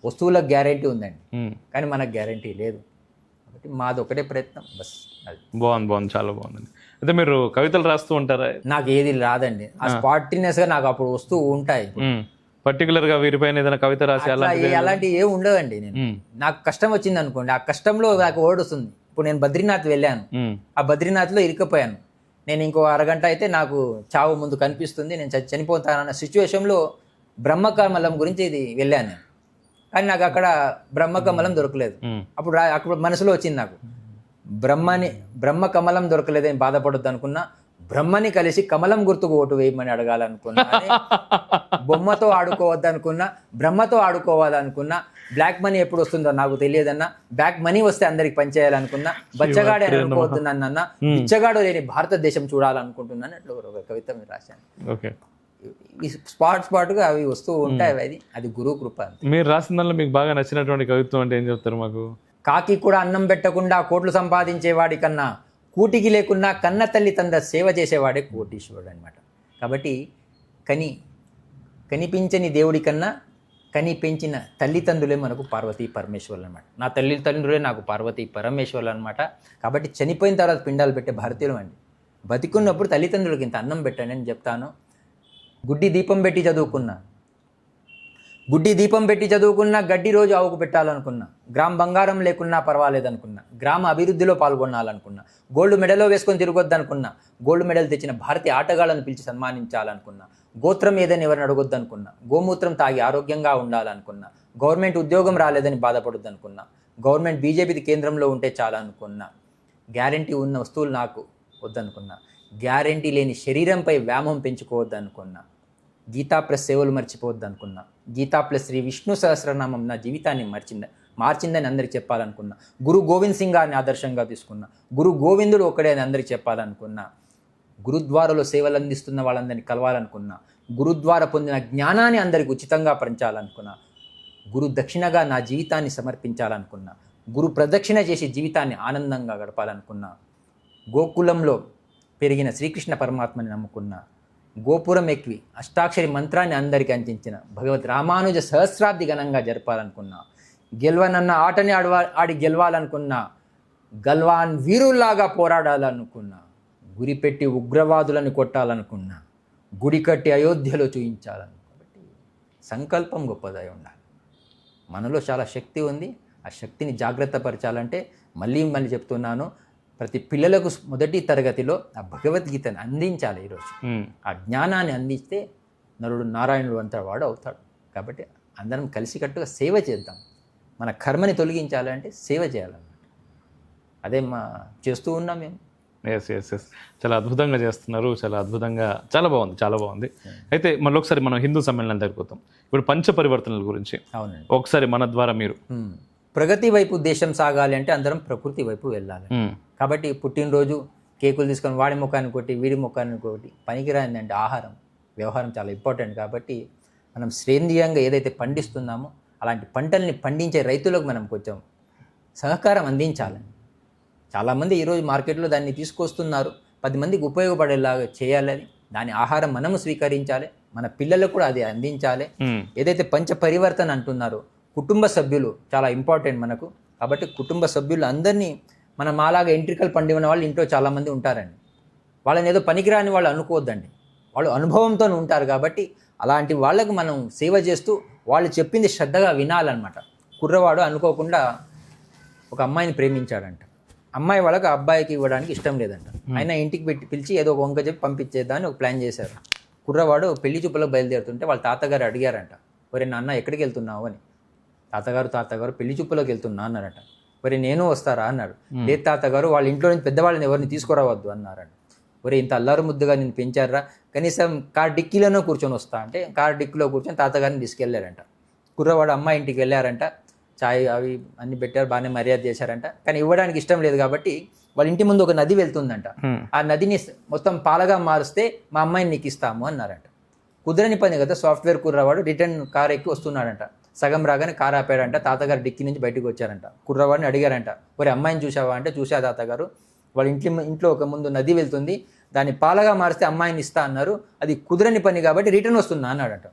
వస్తువులకు గ్యారంటీ ఉందండి, కానీ మనకు గ్యారంటీ లేదు. కాబట్టి మాది ఒకటే ప్రయత్నం బస్. అది బాగుంది, చాలా బాగుందండి. అయితే మీరు కవితలు రాస్తూ ఉంటారా? నాకు ఏది రాదండి. ఆ స్పాంటినియస్గా నాకు అప్పుడు వస్తూ ఉంటాయి. పర్టికులర్ గా వీరిపైన ఏదైనా కవిత రాసి అలాంటివి ఏమి ఉండవండి. నేను నాకు కష్టం వచ్చింది అనుకోండి, ఆ కష్టంలో నాకు వర్డ్ వస్తుంది. ఇప్పుడు నేను బద్రీనాథ్ వెళ్ళాను, ఆ బద్రీనాథ్లో ఇరుక్కుపోయాను. నేను ఇంకో అరగంట అయితే నాకు చావు ముందు కనిపిస్తుంది, నేను చనిపోతానన్న సిచ్యువేషన్లో బ్రహ్మకమలం గురించి ఇది వెళ్ళాను నేను. కానీ నాకు అక్కడ బ్రహ్మకమలం దొరకలేదు. అప్పుడు మనసులో వచ్చింది నాకు, బ్రహ్మకమలం దొరకలేదని బాధపడొద్దు అనుకున్నా, బ్రహ్మని కలిసి కమలం గుర్తుకు ఓటు వేయమని అడగాలనుకున్నా, బొమ్మతో ఆడుకోవద్దనుకున్నా, బ్రహ్మతో ఆడుకోవాలనుకున్నా, బ్లాక్ మనీ ఎప్పుడు వస్తుందో నాకు తెలియదన్నా, బ్లాక్ మనీ వస్తే అందరికి పనిచేయాలనుకున్నా, బచ్చగాడే అనుకోవద్దునన్నా, బిచ్చగాడు లేని భారతదేశం చూడాలనుకుంటున్నాను. అట్లా ఒక కవిత మీరు రాశాను. స్పాట్గా అవి వస్తూ ఉంటాయి. అది గురువు కృప. మీరు రాసిన దానిలో మీకు బాగా నచ్చినటువంటి కవిత్వం అంటే ఏం చెప్తారు మాకు? కాకి కూడా అన్నం పెట్టకుండా కోట్లు సంపాదించేవాడి కన్నా, కూటికి లేకున్నా కన్న తల్లి తండ్రి సేవ చేసేవాడే కోటీశ్వరుడు అనమాట. కాబట్టి కనిపించని దేవుడి కన్నా కని పెంచిన తల్లిదండ్రులే మనకు పార్వతీ పరమేశ్వర్లు అనమాట. నా తల్లిదండ్రులే నాకు పార్వతీ పరమేశ్వర్లు అనమాట. కాబట్టి చనిపోయిన తర్వాత పిండాలు పెట్టే భారతీయులు అండి. బతికున్నప్పుడు తల్లిదండ్రులకి ఇంత అన్నం పెట్టండి అని చెప్తాను. గుడ్డి దీపం పెట్టి చదువుకున్నా, గడ్డి రోజు ఆవుకు పెట్టాలనుకున్నా, గ్రామ బంగారం లేకున్నా పర్వాలేదనుకున్నా, గ్రామ అభివృద్ధిలో పాల్గొనాలనుకున్నా, గోల్డ్ మెడలో వేసుకొని తిరగొద్దనుకున్నా, గోల్డ్ మెడల్ తెచ్చిన భారతీయ ఆటగాళ్లను పిలిచి సన్మానించాలనుకున్నా, గోత్రం ఏదని ఎవరిని అడగొద్దనుకున్నా, గోమూత్రం తాగి ఆరోగ్యంగా ఉండాలనుకున్నా, గవర్నమెంట్ ఉద్యోగం రాలేదని బాధపడొద్దనుకున్నా, గవర్నమెంట్ బీజేపీ కేంద్రంలో ఉంటే చాలనుకున్నా, గ్యారంటీ ఉన్న వస్తువులు నాకు వద్దనుకున్నా, గ్యారంటీ లేని శరీరంపై వ్యామోహం పెంచుకోవద్దనుకున్నా, గీతా ప్లస్ సేవలు మర్చిపోవద్దు అనుకున్నా, గీతా ప్లస్ శ్రీ విష్ణు సహస్రనామం నా జీవితాన్ని మార్చిందని అందరికి చెప్పాలనుకున్నా, గురు గోవింద్ సింగ్ గారిని ఆదర్శంగా తీసుకున్నా, గురు గోవిందుడు ఒక్కడే అని అందరికి చెప్పాలనుకున్నా, గురుద్వారాలో సేవలు అందిస్తున్న వాళ్ళందరినీ కలవాలనుకున్నా, గురుద్వార పొందిన జ్ఞానాన్ని అందరికి ఉచితంగా పంచాలనుకున్నా, గురు దక్షిణగా నా జీవితాన్ని సమర్పించాలనుకున్నా, గురు ప్రదక్షిణ చేసి జీవితాన్ని ఆనందంగా గడపాలనుకున్నా, గోకులంలో పెరిగిన శ్రీకృష్ణ పరమాత్మని నమ్ముకున్నా, గోపురం ఎక్కి అష్టాక్షరి మంత్రాన్ని అందరికీ అందించిన భగవత్ రామానుజ సహస్రాబ్ది ఘనంగా జరపాలనుకున్నా, గెలవనన్న ఆటని ఆడి గెలవాలనుకున్నా, గల్వాన్ వీరుల్లాగా పోరాడాలనుకున్నా, గురిపెట్టి ఉగ్రవాదులను కొట్టాలనుకున్నా, గుడి కట్టి అయోధ్యలో చూయించాలనుకోబట్టి సంకల్పం గొప్పదై ఉండాలి. మనలో చాలా శక్తి ఉంది. ఆ శక్తిని జాగ్రత్త పరచాలంటే మళ్ళీ చెప్తున్నాను, ప్రతి పిల్లలకు మొదటి తరగతిలో ఆ భగవద్గీతను అందించాలి. ఈరోజు ఆ జ్ఞానాన్ని అందిస్తే నరుడు నారాయణుడు అంతా వాడు అవుతాడు. కాబట్టి అందరం కలిసికట్టుగా సేవ చేద్దాం. మన కర్మని తొలగించాలంటే సేవ చేయాలన్నమాట. అదే చేస్తూ ఉన్నాం మేము. ఎస్ చాలా అద్భుతంగా చేస్తున్నారు. చాలా బాగుంది. అయితే మళ్ళీ ఒకసారి మనం హిందూ సమ్మేళనం జరిగిపోతాం. ఇప్పుడు పంచ పరివర్తనల గురించి అవునండి, ఒకసారి మన ద్వారా మీరు. ప్రగతి వైపు దేశం సాగాలి అంటే అందరం ప్రకృతి వైపు వెళ్ళాలి. కాబట్టి పుట్టినరోజు కేకులు తీసుకొని వాడి ముఖాన్ని కొట్టి వీడి ముఖాన్ని కొట్టి పనికిరాందంటే ఆహారం వ్యవహారం చాలా ఇంపార్టెంట్. కాబట్టి మనం సేంద్రీయంగా ఏదైతే పండిస్తున్నామో అలాంటి పంటల్ని పండించే రైతులకు మనం కొంచెం సహకారం అందించాలి. చాలామంది ఈరోజు మార్కెట్లో దాన్ని తీసుకొస్తున్నారు. 10 మందికి ఉపయోగపడేలాగా చేయాలి. అది దాని ఆహారం మనము స్వీకరించాలి, మన పిల్లలకు కూడా అది అందించాలి. ఏదైతే పంచ పరివర్తన అంటున్నారో కుటుంబ సభ్యులు చాలా ఇంపార్టెంట్ మనకు. కాబట్టి కుటుంబ సభ్యులు అందరినీ మనం మాలాగా ఎంట్రికలు పండిన వాళ్ళు ఇంట్లో చాలామంది ఉంటారండి. వాళ్ళని ఏదో పనికిరాని వాళ్ళు అనుకోవద్దండి. వాళ్ళు అనుభవంతో ఉంటారు కాబట్టి అలాంటి వాళ్ళకు మనం సేవ చేస్తూ వాళ్ళు చెప్పింది శ్రద్ధగా వినాలన్నమాట. కుర్రవాడు అనుకోకుండా ఒక అమ్మాయిని ప్రేమించాడంట. అమ్మాయి వాళ్ళకి ఆ అబ్బాయికి ఇవ్వడానికి ఇష్టం లేదంట. అయినా ఇంటికి పిలిచి ఏదో ఒక వంక చెప్పి పంపించేద్దామని ఒక ప్లాన్ చేశారు. కుర్రవాడు పెళ్లి చూపులకు బయలుదేరుతుంటే వాళ్ళ తాతగారు అడిగారంట, ఒరే నాన్న ఎక్కడికి వెళ్తున్నావు అని. తాతగారు పెళ్లి చూపులకు వెళ్తున్నా అన్నారట. ఒరే నేను వస్తారా అన్నాడు. లేదు తాతగారు, వాళ్ళ ఇంట్లో నుంచి పెద్దవాళ్ళని ఎవరిని తీసుకురావద్దు అన్నారంట. ఒరే ఇంత అల్లారు ముద్దుగా నేను పెంచారా, కనీసం కార్ డిక్కీలోనో కూర్చొని వస్తా అంటే కార్ డిక్కీలో కూర్చొని తాతగారిని తీసుకెళ్లారంట. కుర్రవాడు అమ్మాయి ఇంటికి వెళ్ళారంట. చాయ్ అవి అన్ని పెట్టారు, బాగానే మర్యాద చేశారంట. కానీ ఇవ్వడానికి ఇష్టం లేదు కాబట్టి వాళ్ళ ఇంటి ముందు ఒక నది వెళ్తుందంట. ఆ నదిని మొత్తం పాలగా మారుస్తే మా అమ్మాయిని నీకు ఇస్తాము అన్నారంట. కుదరని పని కదా, సాఫ్ట్వేర్ కుర్రవాడు రిటర్న్ కార్ ఎక్కి వస్తున్నాడంట. సగం రాగానే కార్ ఆపాడంట. తాతగారు డిక్కీ నుంచి బయటకు వచ్చారంట. కుర్రవాడిని అడిగారంట, ఒరే అమ్మాయిని చూసావా అంటే చూసా తాతగారు, వాళ్ళ ఇంట్లో ఒక ముందు నది వెళ్తుంది, దాన్ని పాలగా మారిస్తే అమ్మాయిని ఇస్తా అన్నారు, అది కుదరని పని కాబట్టి రిటర్న్ వస్తున్నా అన్నాడట.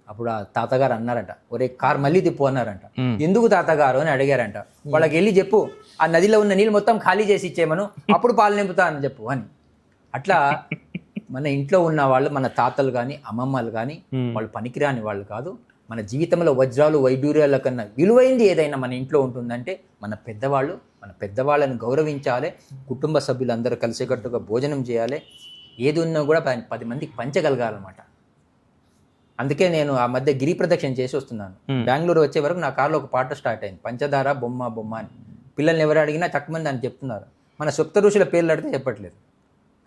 అప్పుడు ఆ తాతగారు అన్నారంట, ఒరే కార్ మళ్ళీ తిప్పు అన్నారంట. ఎందుకు తాతగారు అని అడిగారంట. వాళ్ళకి వెళ్ళి చెప్పు ఆ నదిలో ఉన్న నీళ్ళు మొత్తం ఖాళీ చేసి ఇచ్చేమను, అప్పుడు పాలు నింపుతా అని చెప్పు అని. అట్లా మన ఇంట్లో ఉన్న వాళ్ళు, మన తాతలు కానీ అమ్మమ్మలు కానీ వాళ్ళు పనికిరాని వాళ్ళు కాదు. మన జీవితంలో వజ్రాలు వైడూర్యాల కన్నా విలువైంది ఏదైనా మన ఇంట్లో ఉంటుందంటే మన పెద్దవాళ్ళు. మన పెద్దవాళ్ళని గౌరవించాలి. కుటుంబ సభ్యులందరూ కలిసికట్టుగా భోజనం చేయాలి. ఏది ఉన్నా కూడా 10 మందికి పంచగలగాలన్నమాట. అందుకే నేను ఆ మధ్య గిరి ప్రదక్షిణ చేసి వస్తున్నాను. బెంగళూరు వచ్చే వరకు నా కారులో ఒక పాట స్టార్ట్ అయింది, పంచదార బొమ్మ బొమ్మ అని. పిల్లల్ని ఎవరు అడిగినా తక్కువమంది అని చెప్తున్నారు. మన సప్త ఋషుల పేర్లు అడిగితే చెప్పట్లేదు.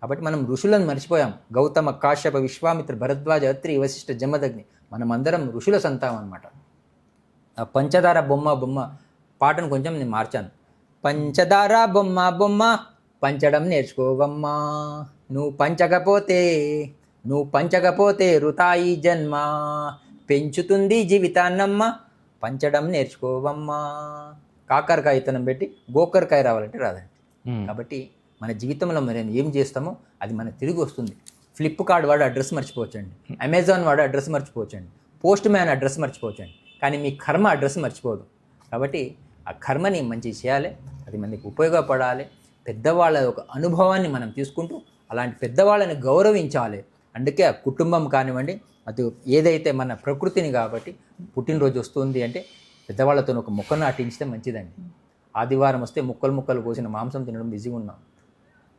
కాబట్టి మనం ఋషులను మర్చిపోయాం. గౌతమ, కాశ్యప, విశ్వామిత్ర, భరద్వాజ, అత్రి, వశిష్ఠ, జమదగ్ని, మనమందరం ఋషుల సంతానం అనమాట. ఆ పంచదార బొమ్మ బొమ్మ పాటను కొంచెం నేను మార్చాను. పంచదార బొమ్మ బొమ్మ పంచడం నేర్చుకోవమ్మా, నువ్వు పంచకపోతే వృతాయి జన్మ, పెంచుతుంది జీవితాన్నమ్మ, పంచడం నేర్చుకోవమ్మా. కాకరకాయ ఇతనం పెట్టి గోకరకాయ రావాలంటే రాదండి. కాబట్టి మన జీవితంలో మనం ఏం చేస్తామో అది మనకు తిరిగి వస్తుంది. ఫ్లిప్కార్ట్ వాడు అడ్రస్ మర్చిపోవచ్చండి, అమెజాన్ వాడు అడ్రస్ మర్చిపోవచ్చండి, పోస్ట్ మ్యాన్ అడ్రస్ మర్చిపోవచ్చండి, కానీ మీ కర్మ అడ్రస్ మర్చిపోదు. కాబట్టి ఆ కర్మని మంచి చేయాలి, అది మనకి ఉపయోగపడాలి. పెద్దవాళ్ళ ఒక అనుభవాన్ని మనం తీసుకుంటూ అలాంటి పెద్దవాళ్ళని గౌరవించాలి. అందుకే ఆ కుటుంబం కానివ్వండి, అది ఏదైతే మన ప్రకృతిని కాబట్టి పుట్టినరోజు వస్తుంది అంటే పెద్దవాళ్ళతో ఒక మొక్క నాటించితే మంచిదండి. ఆదివారం వస్తే ముక్కలు కోసిన మాంసం తినడం బిజీగా ఉన్నాం.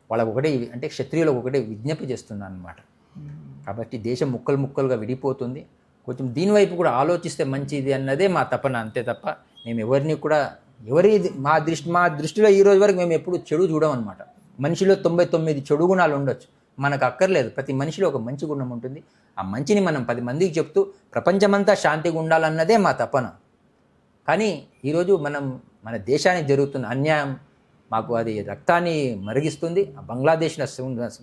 వాళ్ళకు ఒకటే అంటే క్షత్రియులకు ఒకటే విజ్ఞప్తి చేస్తున్నాను అనమాట. కాబట్టి దేశం ముక్కలుగా విడిపోతుంది. కొంచెం దీనివైపు కూడా ఆలోచిస్తే మంచిది అన్నదే మా తపన, అంతే తప్ప మేము ఎవరిని కూడా మా దృష్టిలో ఈ రోజు వరకు మేము ఎప్పుడు చెడు చూడమన్నమాట. మనిషిలో 99 చెడు గుణాలు ఉండొచ్చు, మనకు అక్కర్లేదు. ప్రతి మనిషిలో ఒక మంచి గుణం ఉంటుంది. ఆ మంచిని మనం 10 మందికి చెప్తూ ప్రపంచమంతా శాంతిగా ఉండాలన్నదే మా తపన. కానీ ఈరోజు మన దేశానికి జరుగుతున్న అన్యాయం మాకు అది రక్తాన్ని మరిగిస్తుంది. ఆ బంగ్లాదేశ్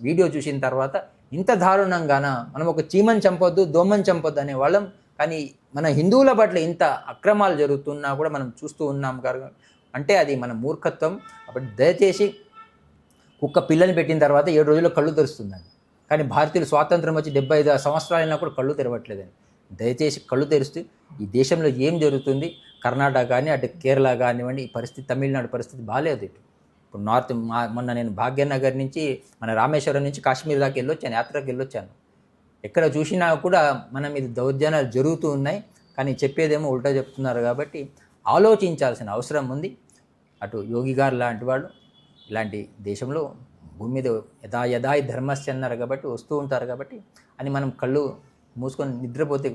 వీడియో చూసిన తర్వాత ఇంత దారుణంగాన మనం ఒక చీమని చంపొద్దు, దోమని చంపొద్దు అనేవాళ్ళం, కానీ మన హిందువుల పట్ల ఇంత అక్రమాలు జరుగుతున్నా కూడా మనం చూస్తూ ఉన్నాం అంటే అది మన మూర్ఖత్వం. కాబట్టి దయచేసి కుక్క పిల్లని పెట్టిన తర్వాత 7 రోజుల్లో కళ్ళు తెరుస్తుందండి, కానీ భారతీయులు స్వాతంత్రం వచ్చి 75 సంవత్సరాలైనా కూడా కళ్ళు తెరవట్లేదండి. దయచేసి కళ్ళు తెరుస్తూ ఈ దేశంలో ఏం జరుగుతుంది, కర్ణాటక కానీ అటు కేరళ కానివ్వండి, ఈ పరిస్థితి, తమిళనాడు పరిస్థితి బాగాలేదు. ఇప్పుడు మొన్న నేను భాగ్యనగర్ నుంచి మన రామేశ్వరం నుంచి కాశ్మీర్ దాకా వెళ్ళొచ్చాను, యాత్రకు వెళ్ళొచ్చాను. ఎక్కడ చూసినా కూడా మన మీద దౌర్జన్యాలు జరుగుతూ ఉన్నాయి, కానీ చెప్పేదేమో ఉల్టా చెప్తున్నారు. కాబట్టి ఆలోచించాల్సిన అవసరం ఉంది. అటు యోగి గారు లాంటి వాళ్ళు ఇలాంటి దేశంలో భూమి మీద యథాయి ధర్మస్య అన్నారు కాబట్టి వస్తూ ఉంటారు. కాబట్టి అని మనం కళ్ళు మూసుకొని నిద్రపోతే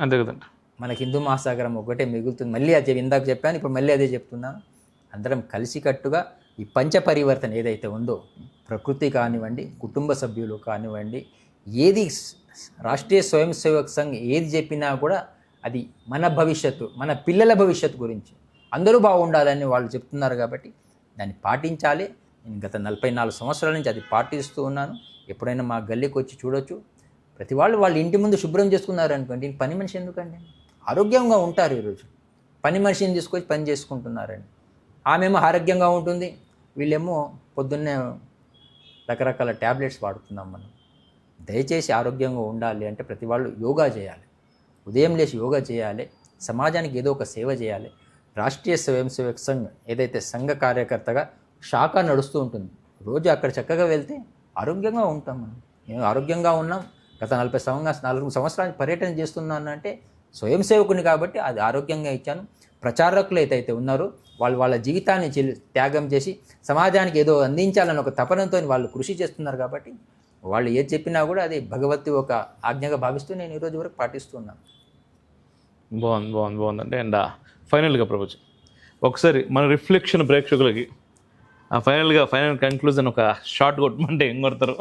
అంతే కదండి, మనకి హిందూ మహాసాగరం ఒకటే మిగులుతుంది. మళ్ళీ అది ఇందాక చెప్పాను, ఇప్పుడు మళ్ళీ అదే చెప్తున్నాను. అందరం కలిసికట్టుగా ఈ పంచ పరివర్తన ఏదైతే ఉందో, ప్రకృతి కానివ్వండి, కుటుంబ సభ్యులు కానివ్వండి, ఏది రాష్ట్రీయ స్వయం సేవక్ సంఘ్ ఏది చెప్పినా కూడా అది మన భవిష్యత్తు, మన పిల్లల భవిష్యత్తు గురించి అందరూ బాగుండాలని వాళ్ళు చెప్తున్నారు. కాబట్టి దాన్ని పాటించాలి. నేను గత 44 సంవత్సరాల నుంచి అది పాటిస్తూ ఉన్నాను. ఎప్పుడైనా మా గల్లీకి వచ్చి చూడొచ్చు. ప్రతి వాళ్ళ ఇంటి ముందు శుభ్రం చేసుకున్నారు అనుకోండి, పని మనిషి ఎందుకండి, ఆరోగ్యంగా ఉంటారు. ఈరోజు పని మనిషిని తీసుకొచ్చి పని చేసుకుంటున్నారండి. ఆమెమో ఆరోగ్యంగా ఉంటుంది, వీళ్ళేమో పొద్దున్నే రకరకాల ట్యాబ్లెట్స్ వాడుతున్నాం మనం. దయచేసి ఆరోగ్యంగా ఉండాలి అంటే ప్రతి వాళ్ళు యోగా చేయాలి, ఉదయం లేచి యోగా చేయాలి, సమాజానికి ఏదో ఒక సేవ చేయాలి. రాష్ట్రీయ స్వయం సేవక్ సంఘ్ ఏదైతే సంఘ కార్యకర్తగా శాఖ నడుస్తూ ఉంటుంది. రోజు అక్కడ చక్కగా వెళ్తే ఆరోగ్యంగా ఉంటాం. మేము ఆరోగ్యంగా ఉన్నాం. గత 4 సంవత్సరాలు పర్యటన చేస్తున్నాను అంటే స్వయం సేవకుని కాబట్టి అది ఆరోగ్యంగా ఇచ్చాను. ప్రచారకులు ఏదైతే ఉన్నారో వాళ్ళు వాళ్ళ జీవితాన్ని త్యాగం చేసి సమాజానికి ఏదో అందించాలని ఒక తపనతో వాళ్ళు కృషి చేస్తున్నారు కాబట్టి వాళ్ళు ఏది చెప్పినా కూడా అది భగవతి ఒక ఆజ్ఞగా భావిస్తూ నేను ఈరోజు వరకు పాటిస్తున్నాను. బాగుందండి. అండ్ ఫైనల్గా ప్రభుజీ ఒకసారి మన రిఫ్లెక్షన్ ప్రేక్షకులకి ఫైనల్ కంక్లూజన్ ఒక షార్ట్ కొట్టమంటే ఏం కొడతారు?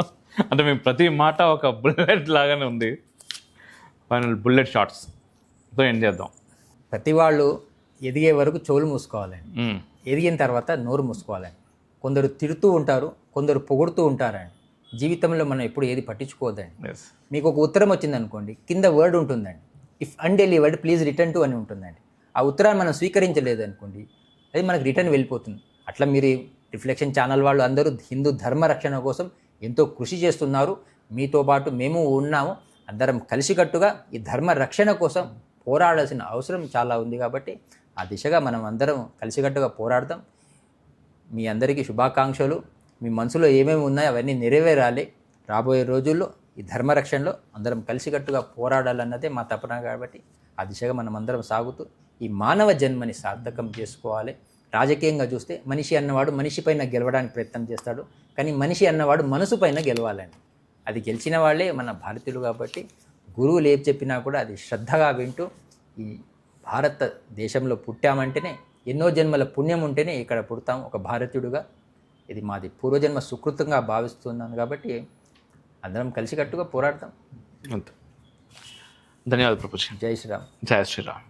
అంటే మేము ప్రతి మాట ఒక బుల్లెట్ లాగానే ఉంది. ఫైనల్ బుల్లెట్ షార్ట్స్తో ఏం చేద్దాం? ప్రతి వాళ్ళు ఎదిగే వరకు చెవులు మూసుకోవాలండి. ఎదిగిన తర్వాత నోరు మూసుకోవాలండి. కొందరు తిడుతూ ఉంటారు, కొందరు పొగుడుతూ ఉంటారండి. జీవితంలో మనం ఎప్పుడు ఏది పట్టించుకోవద్దండి. మీకు ఒక ఉత్తరం వచ్చింది అనుకోండి, కింద వర్డ్ ఉంటుందండి, if undelivered please return to అని ఉంటుందండి. ఆ ఉత్తరాన్ని మనం స్వీకరించలేదు అనుకోండి, అది మనకు రిటర్న్ వెళ్ళిపోతుంది. అట్లా మీరు రిఫ్లెక్షన్ ఛానల్ వాళ్ళు అందరూ హిందూ ధర్మ రక్షణ కోసం ఎంతో కృషి చేస్తున్నారు. మీతో పాటు మేము ఉన్నాము. అందరం కలిసికట్టుగా ఈ ధర్మ రక్షణ కోసం పోరాడాల్సిన అవసరం చాలా ఉంది. కాబట్టి ఆ దిశగా మనం అందరం కలిసికట్టుగా పోరాడదాం. మీ అందరికీ శుభాకాంక్షలు. మీ మనసులో ఏమేమి ఉన్నాయో అవన్నీ నెరవేరాలి. రాబోయే రోజుల్లో ఈ ధర్మరక్షణలో అందరం కలిసికట్టుగా పోరాడాలన్నదే మా తపన. కాబట్టి ఆ దిశగా మనం అందరం సాగుతూ ఈ మానవ జన్మని సార్థకం చేసుకోవాలి. రాజకీయంగా చూస్తే మనిషి అన్నవాడు మనిషి పైన గెలవడానికి ప్రయత్నం చేస్తాడు, కానీ మనిషి అన్నవాడు మనసు పైన గెలవాలండి. అది గెలిచిన వాళ్ళే మన భారతీయులు. కాబట్టి గురువులు ఏం చెప్పినా కూడా అది శ్రద్ధగా వింటూ ఈ భారతదేశంలో పుట్టామంటేనే ఎన్నో జన్మల పుణ్యం ఉంటేనే ఇక్కడ పుడతాం ఒక భారతీయుడుగా. ఇది మాది పూర్వజన్మ సుకృతంగా భావిస్తున్నాను. కాబట్టి అందరం కలిసికట్టుగా పోరాడతాం. ధన్యవాదాలు ప్రభుజీ. జై శ్రీరామ్. జై శ్రీరామ్.